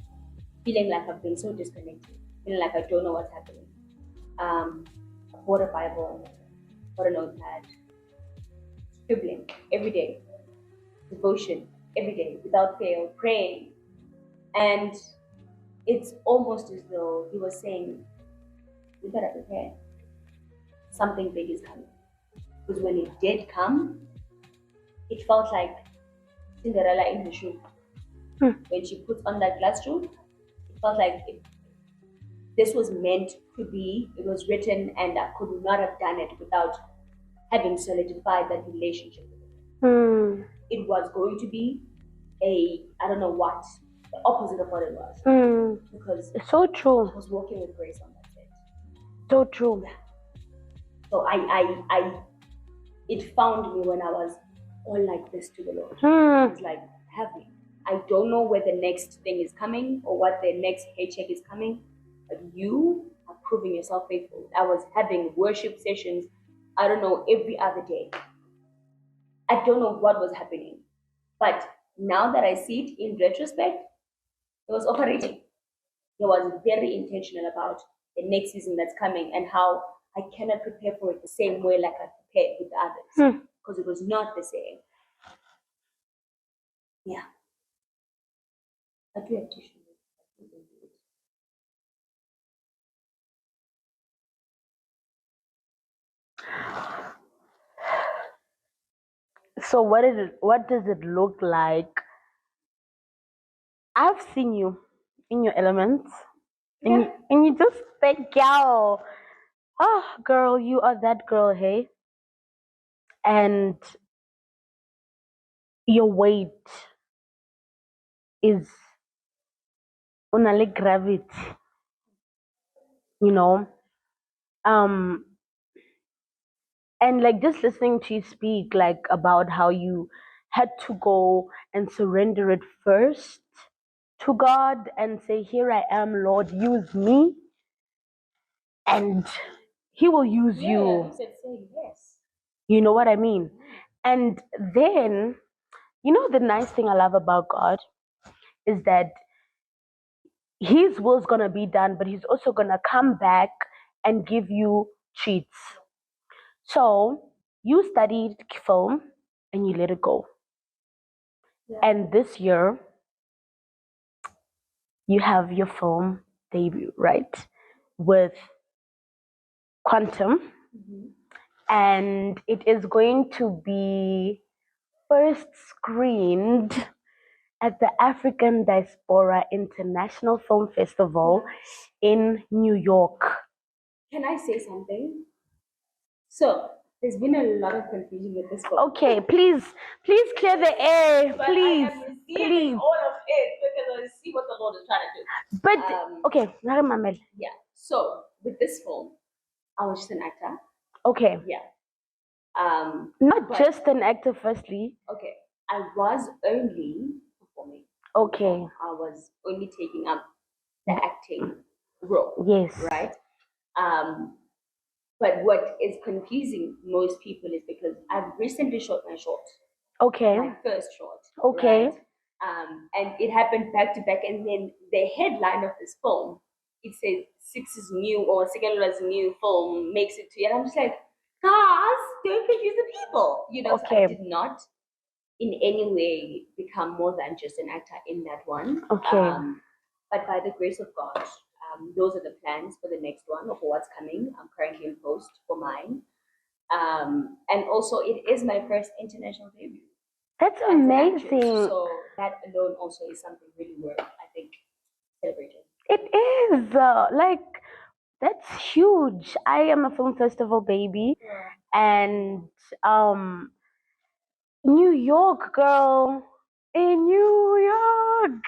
feeling like I've been so disconnected, feeling like I don't know what's happening. I bought a Bible, bought a notepad, scribbling every day, devotion every day without fail, praying. And it's almost as though he was saying, you better prepare. Something big is coming. Because when it did come, it felt like Cinderella in her shoe. When she put on that glass shoe, it felt like this was meant to be, it was written, and I could not have done it without having solidified that relationship. It was going to be I don't know what, the opposite of what it was. Because It's so true. I was walking with grace on that set. So true. Yeah. So it found me when I was all like this to the Lord. I was like, heavy. I don't know where the next thing is coming or what the next paycheck is coming, but you are proving yourself faithful. I was having worship sessions, I don't know, every other day. I don't know what was happening, but now that I see it in retrospect, it was operating. He was very intentional about the next season that's coming and how I cannot prepare for it the same way like I prepared with the others, because it was not the same. Yeah. I do have tissue. So what does it look like? I've seen you in your elements. And you just think, girl, oh girl, you are that girl, hey? And your weight is unalik gravity, you know. Um and like just listening to you speak like about how you had to go and surrender it first to God and say, here I am, Lord, use me, and he will use you. Said say yes. You know what I mean? And then, you know, the nice thing I love about God is that his will's gonna be done, but he's also gonna come back and give you treats. So you studied film and you let it go. Yeah. And this year you have your film debut, right? With Quantum. And it is going to be first screened at the African Diaspora International Film Festival in New York. Can I say something? So There's been a lot of confusion with this book. Okay, please clear the air, But please, I am receiving please. all of it because I see what the Lord is trying to do. But okay, Naramamel. Yeah. So with this film, I was just an actor. Okay. Yeah. Not just an actor, firstly. Okay. I was only performing. Okay. I was only taking up the acting role. Yes. Right. But what is confusing most people is because I've recently shot my short. Okay. My first short. Okay. Right? And it happened back to back, and then the headline of this film, it says Siks' new or Sikelelwa's new film makes it to you. And I'm just like, guys, don't confuse the people. You know, okay. So I did not in any way become more than just an actor in that one. Okay. But by the grace of God, those are the plans for the next one or for what's coming. I'm currently in post for mine. And also, it is my first international debut. That's amazing. So that alone also is something really worth, I think, celebrating. It is like that's huge. I am a film festival baby, and New York, girl, in New York.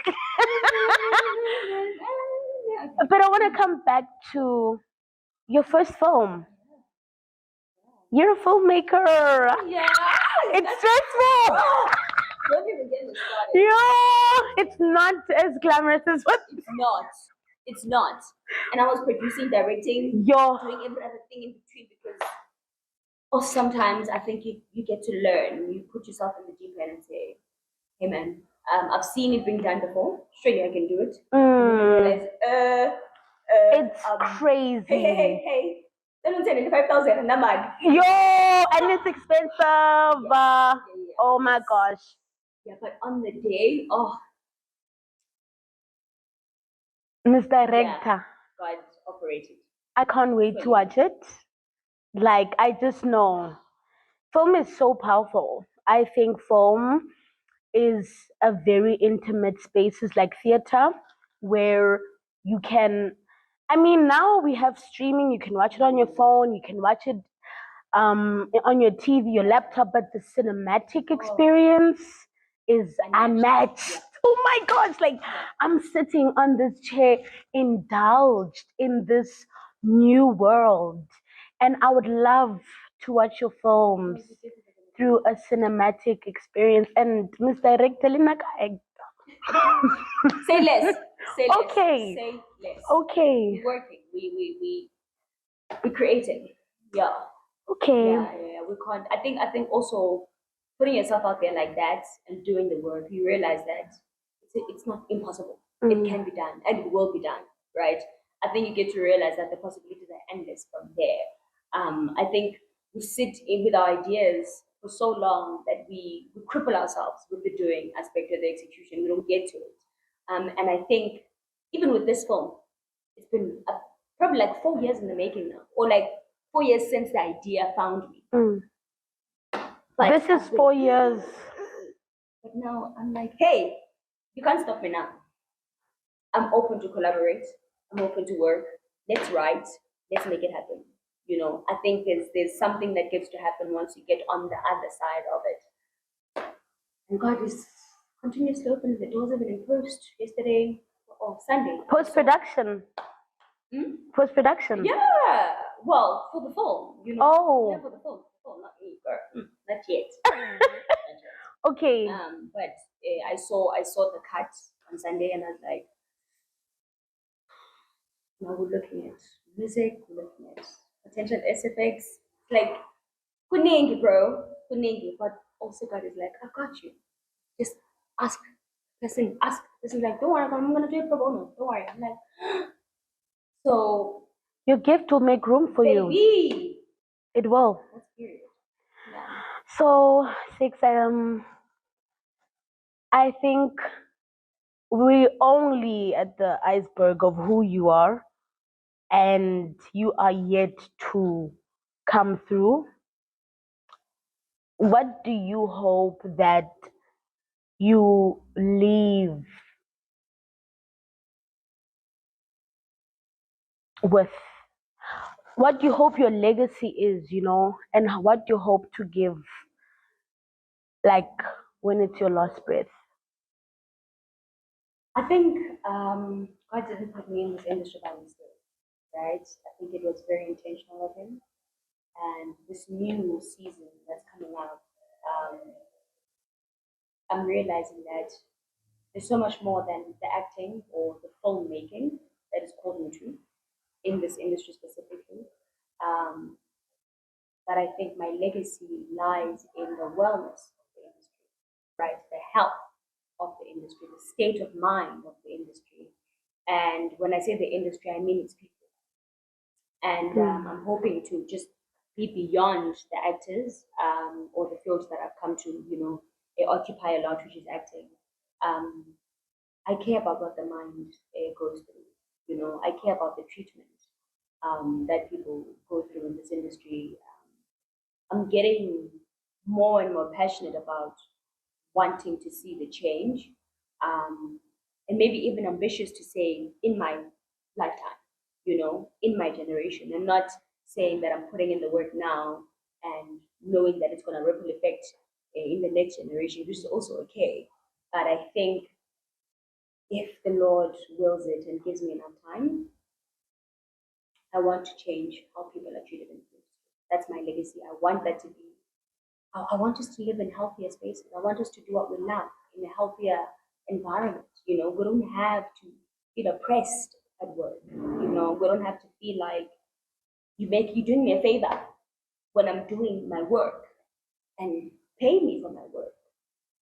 But I want to come back to your first film. You're a filmmaker. Yeah, it's stressful. Don't even get me started. Yeah, it's not as glamorous as what. It's not. And I was producing, directing, doing every other thing in between because, or sometimes I think you get to learn. You put yourself in the deep end and say, "Hey, man, I've seen it being done before. Surely I can do it." And then you realize, it's crazy. Hey. 5,000 and I'm mad. Yo, and it's expensive. Oh my gosh. Yeah, but on the day, Miss Director. Yeah, God operated. I can't wait to watch it. Like, I just know. Film is so powerful. I think film is a very intimate space. It's like theater where you can, I mean, now we have streaming. You can watch it on your phone. You can watch it on your TV, your laptop, but the cinematic experience is unmatched. Oh my gosh, like I'm sitting on this chair, indulged in this new world. And I would love to watch your films through a cinematic experience. And Miss Director, say less. Say less. Okay. Say less. Okay. We're working. We creating. Yeah. Okay. Yeah. We can't. I think also putting yourself out there like that and doing the work, you realize that it's not impossible. It can be done and it will be done, right? I think you get to realize that the possibilities are endless from there. I think we sit in with our ideas for so long that we cripple ourselves with the doing aspect of the execution. We don't get to it. And I think even with this film, it's been probably like 4 years in the making now, or like 4 years since the idea found me. But this is 4 years. But now I'm like, hey, you can't stop me now. I'm open to collaborate. I'm open to work. Let's write. Let's make it happen. You know, I think there's something that gets to happen once you get on the other side of it. And God is continuously opening the doors of it in post yesterday or Sunday. Post-production. Post-production. Yeah. Well, for the film, you know. Oh. Yeah, for the film. Not me, girl. Not yet. Okay. But I saw the cut on Sunday, and I was like, now we're looking at music, we're looking at potential SFX, like kuningi, bro, kuningi. But also God is like, I got you. Just ask. Listen, ask. This is like, don't worry, I'm gonna do it pro bono. Don't worry. I'm like, so your gift will make room for you. It will. That's period. Yeah. So, Siks, I think we're only at the iceberg of who you are, and you are yet to come through. What do you hope that you leave with? what you hope your legacy is, and what you hope to give, like when it's your last breath. I think God didn't put me in this industry by mistake, right? I think it was very intentional of Him. And this new season that's coming up, um, I'm realizing that there's so much more than the acting or the filmmaking that is called me to in this industry specifically. Um, but I think my legacy lies in the wellness of the industry, right? The health of the industry, the state of mind of the industry. And when I say the industry, I mean it's people. And I'm hoping to just be beyond the actors or the fields that I've come to, occupy a lot, which is acting. Um, I care about what the mind goes through. I care about the treatment that people go through in this industry. I'm getting more and more passionate about wanting to see the change, and maybe even ambitious to say in my lifetime, in my generation. I'm not saying that I'm putting in the work now and knowing that it's going to ripple effect in the next generation, which is also okay. But I think if the Lord wills it and gives me enough time, I want to change how people are treated in the industry. That's my legacy. I want that to be. I want us to live in healthier spaces. I want us to do what we love in a healthier environment. We don't have to feel oppressed at work. We don't have to feel like you doing me a favor when I'm doing my work and pay me for my work.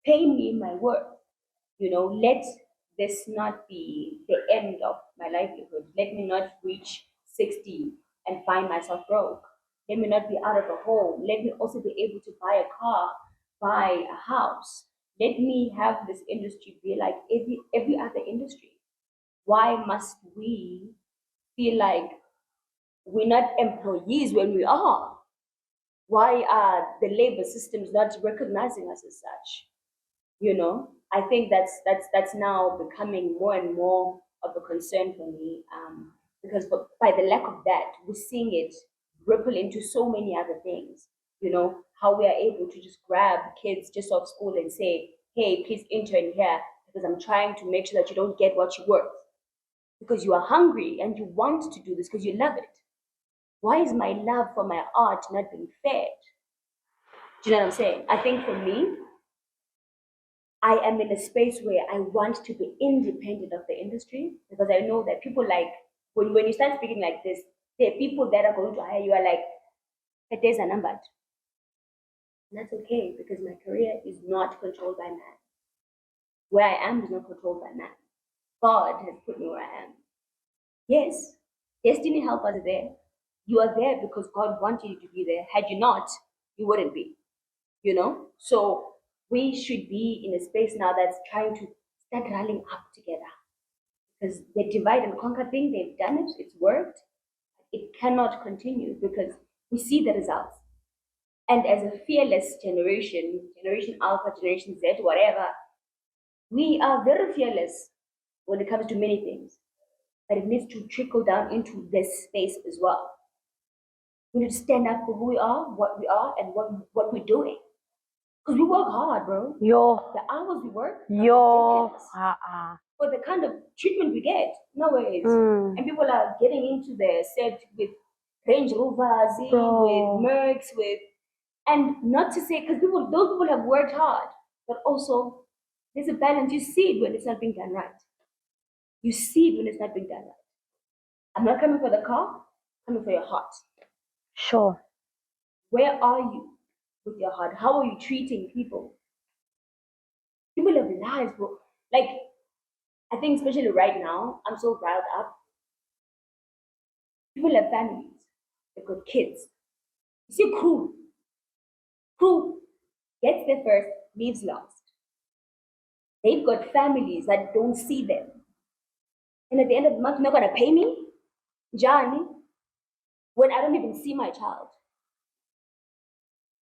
Pay me my work. Let this not be the end of my livelihood. Let me not reach 60 and find myself broke. Let me not be out of a home. Let me also be able to buy a car, buy a house. Let me have this industry be like every other industry. Why must we feel like we're not employees when we are? Why are the labor systems not recognizing us as such? I think that's now becoming more and more of a concern for me, because by the lack of that, we're seeing it ripple into so many other things. How we are able to just grab kids just off school and say, hey, please intern here because I'm trying to make sure that you don't get what you're worth, because you are hungry and you want to do this because you love it. Why is my love for my art not being fed? Do you know what I'm saying? I think for me, I am in a space where I want to be independent of the industry, because I know that people like, when you start speaking like this, there are people that are going to hire you are like, "Hey, there's a number." And that's okay, because my career is not controlled by man. Where I am is not controlled by man. God has put me where I am. Yes, destiny help us there. You are there because God wanted you to be there. Had you not, you wouldn't be. So we should be in a space now that's trying to start rallying up together, because the divide and conquer thing, they've done it, it's worked. It cannot continue because we see the results. And as a fearless generation Alpha, Generation Z, whatever, we are very fearless when it comes to many things, but it needs to trickle down into this space as well. We need to stand up for who we are, and what we're doing. Because we work hard, bro. The hours we work are ridiculous. For the kind of treatment we get nowadays. And people are getting into the set with Range Rovers, with Mercs, and not to say, because those people have worked hard, but also there's a balance. You see it when it's not being done right. You see it when it's not being done right. I'm not coming for the car, I'm coming for your heart. Sure. Where are you with your heart? How are you treating people? People have lives, bro. Like, I think especially right now, I'm so riled up. People have families. They've got kids. You see crew. Crew gets there first, leaves last. They've got families that don't see them. And at the end of the month, you're not gonna pay me, Johnny, when I don't even see my child.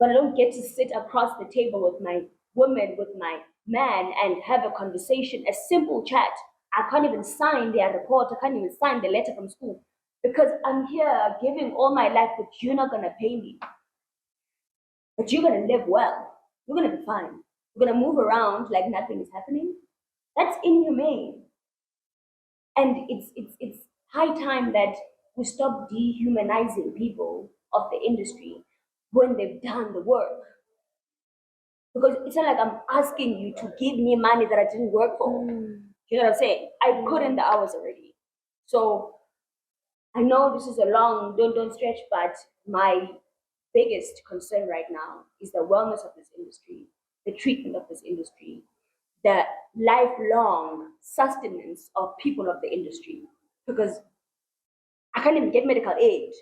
But I don't get to sit across the table with my woman, with my man, and have a conversation, a simple chat. I can't even sign their report. I can't even sign the letter from school. because I'm here giving all my life, but you're not gonna pay me. But you're gonna live well. You're gonna be fine. You're gonna move around like nothing is happening. That's inhumane. And it's high time that we stop dehumanizing people of the industry when they've done the work. Because it's not like I'm asking you to give me money that I didn't work for. You know what I'm saying? I put in the hours already. So I know this is a long, don't stretch, but my biggest concern right now is the wellness of this industry, the treatment of this industry, the lifelong sustenance of people of the industry. Because I can't even get medical aid,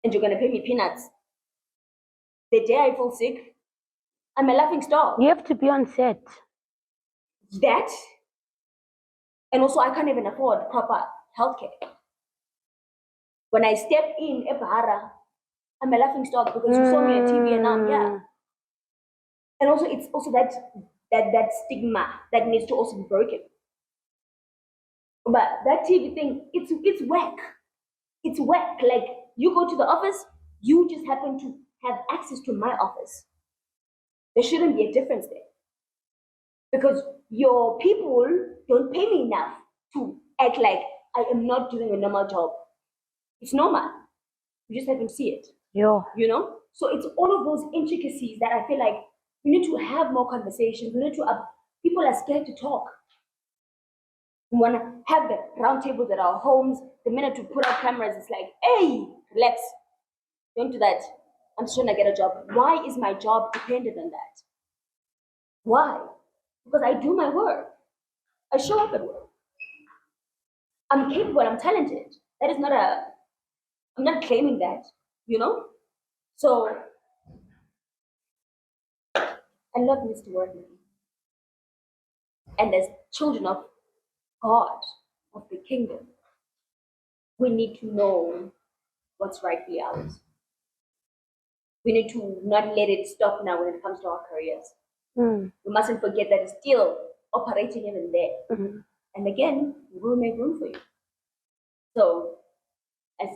and you're gonna pay me peanuts. The day I fall sick, I'm a laughing stock. You have to be on set. That, and also I can't even afford proper healthcare. When I step in Ebahara, I'm a laughing stock because you saw me on TV and yeah. And also it's also that stigma that needs to also be broken. But that TV thing, it's whack. It's whack. Like you go to the office, you just happen to have access to my office. There shouldn't be a difference there. Because your people don't pay me enough to act like I am not doing a normal job. It's normal. You just haven't see it. Yeah. You know? So it's all of those intricacies that I feel like we need to have more conversations. We need to people are scared to talk. We want to have the round tables at our homes. The minute we put our cameras, it's like, hey, relax. Don't do that. I'm just trying to get a job. Why is my job dependent on that? Why? Because I do my work. I show up at work. I'm capable, I'm talented. That is not I'm not claiming that, you know? So I love Mr. Wordman. And as children of God, of the kingdom, we need to know what's rightfully ours. We need to not let it stop now when it comes to our careers. We mustn't forget that it's still operating even there. And again, we will make room for you. So as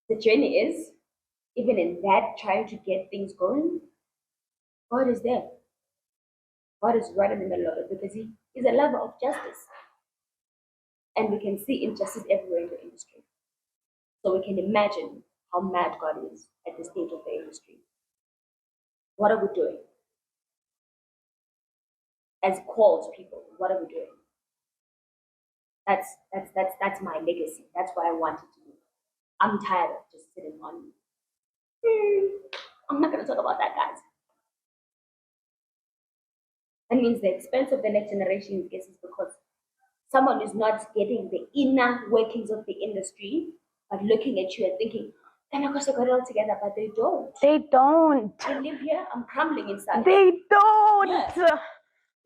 the journey is, even in that trying to get things going, God is there. God is right in the middle of it because He is a lover of justice. And we can see injustice everywhere in the industry. So we can imagine how mad God is at the state of the industry. What are we doing? As called people, what are we doing? That's my legacy. That's what I wanted to do. I'm tired of just sitting on. I'm not gonna talk about that, guys. That means the expense of the next generation is because someone is not getting the inner workings of the industry, but looking at you and thinking, then I got it all together, but they don't. They don't. They live here, I'm crumbling inside. They don't. Yeah.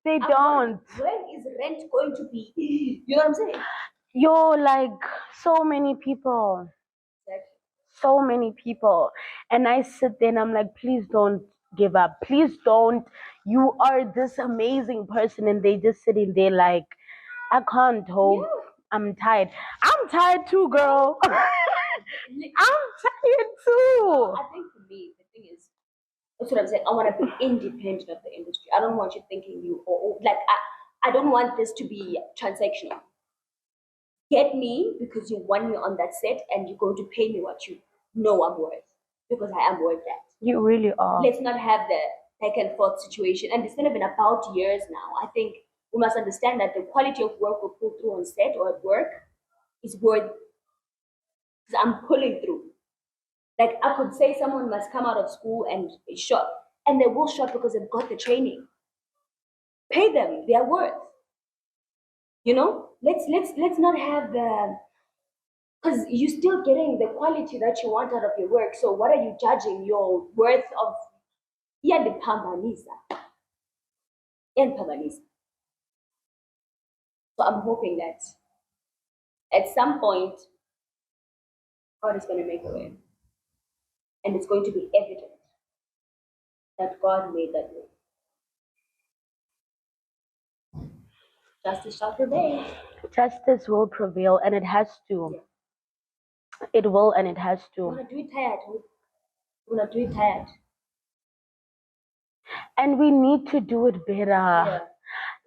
They don't. When is rent going to be? You know what I'm saying? You're like so many people. Exactly. So many people. And I sit there and I'm like, please don't give up. Please don't. You are this amazing person. And they just sitting there like, I can't hope. Yeah. I'm tired. I'm tired too, girl. I'm tired too. I think for me, the thing is, that's what I'm saying. I want to be independent of the industry. I don't want you thinking you like I don't want this to be transactional. Get me because you want me on that set and you're going to pay me what you know I'm worth. Because I am worth that. You really are. Let's not have the back and forth situation. And it's not been about years now. I think we must understand that the quality of work we pull through on set or at work is worth because I'm pulling through. Like I could say someone must come out of school and shot, and they will shot because they've got the training. Pay them their worth. You know, let's not have the because you're still getting the quality that you want out of your work. So what are you judging your worth of? Yeah, the Pambanisa. And Pambanisa. So I'm hoping that at some point God is going to make a way. And it's going to be evident that God made that way. Justice shall prevail. Justice will prevail, and it has to. Yeah. It will, and it has to. We're gonna do it tired. We're gonna do it tired. And we need to do it better. Yeah.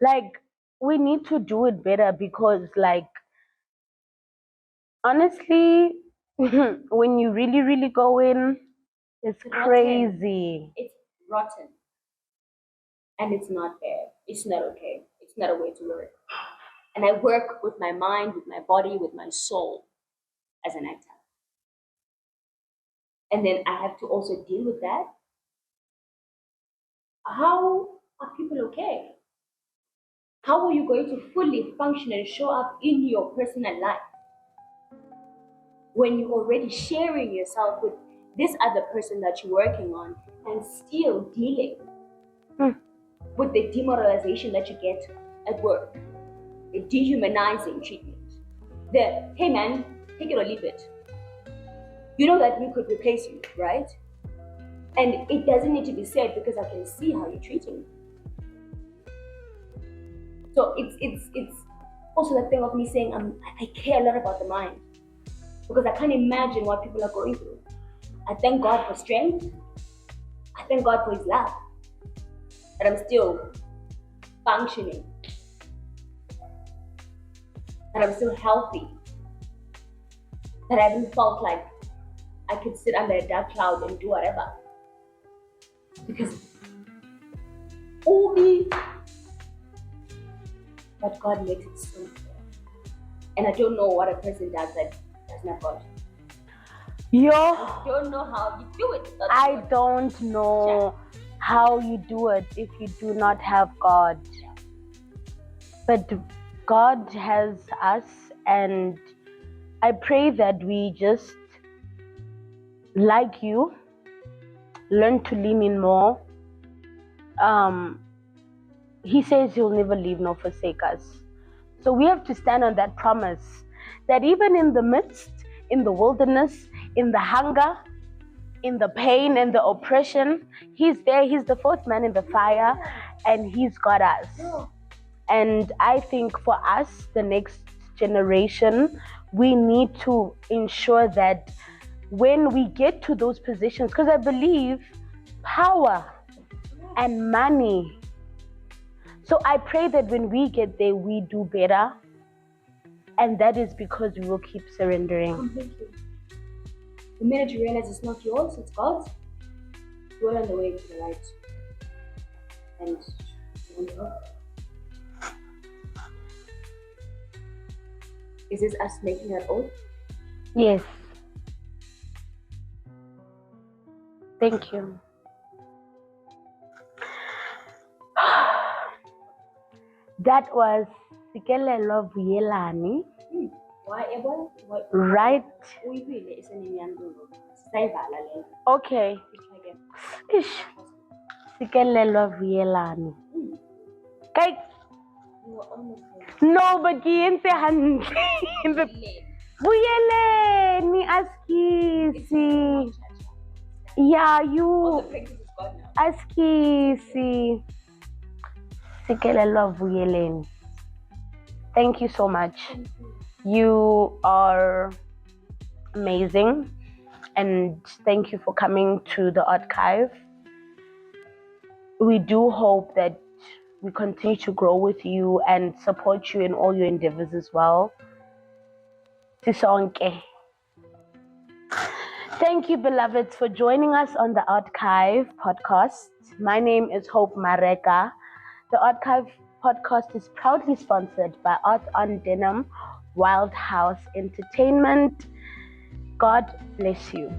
Like, we need to do it better because, like, honestly, when you really, really go in, it's crazy. It's rotten. And it's not fair. It's not okay. It's not a way to work. And I work with my mind, with my body, with my soul as an actor. And then I have to also deal with that. How are people okay? How are you going to fully function and show up in your personal life when you're already sharing yourself with this other person that you're working on and still dealing with the demoralization that you get at work, the dehumanizing treatment, the hey man, take it or leave it. You know that we could replace you, right? And it doesn't need to be said because I can see how you're treating me. So it's also the thing of me saying I care a lot about the mind because I can't imagine what people are going through. I thank God for strength. I thank God for His love. That I'm still functioning. That I'm still healthy. That I haven't felt like I could sit under a dark cloud and do whatever. Because all the but God makes it so clear. And I don't know what a person does that does not God. I don't know how you do it. I don't know how you do it if you do not have God. But God has us, and I pray that we just, like you, learn to lean in more. He says He'll never leave nor forsake us. So we have to stand on that promise that even in the midst, in the wilderness, in the hunger, in the pain and the oppression, He's there. He's the fourth man in the fire, and He's got us. And I think for us, the next generation, we need to ensure that when we get to those positions, because I believe power and money. So I pray that when we get there, we do better. And that is because we will keep surrendering. Completely. The minute you realize it's not yours, it's God's, you're on the way to the right. And is this us making that oath? Yes. Thank you. That was Sikelelwa Vuyeleni. Why ever? Right. Okay. Ish. Sikelelwa Vuyeleni. Kijk. No, but yenze hantle. Vuyeleni askisi. Yeah, you askisi. Sikelelwa Vuyeleni. Thank you so much. You are amazing, and thank you for coming to the archive. We do hope that we continue to grow with you and support you in all your endeavors as well. Sisonke. Thank you, beloveds, for joining us on the Archive podcast. My name is Hope Mareka. The Archive podcast is proudly sponsored by Art on Denim, Wild House Entertainment. God bless you.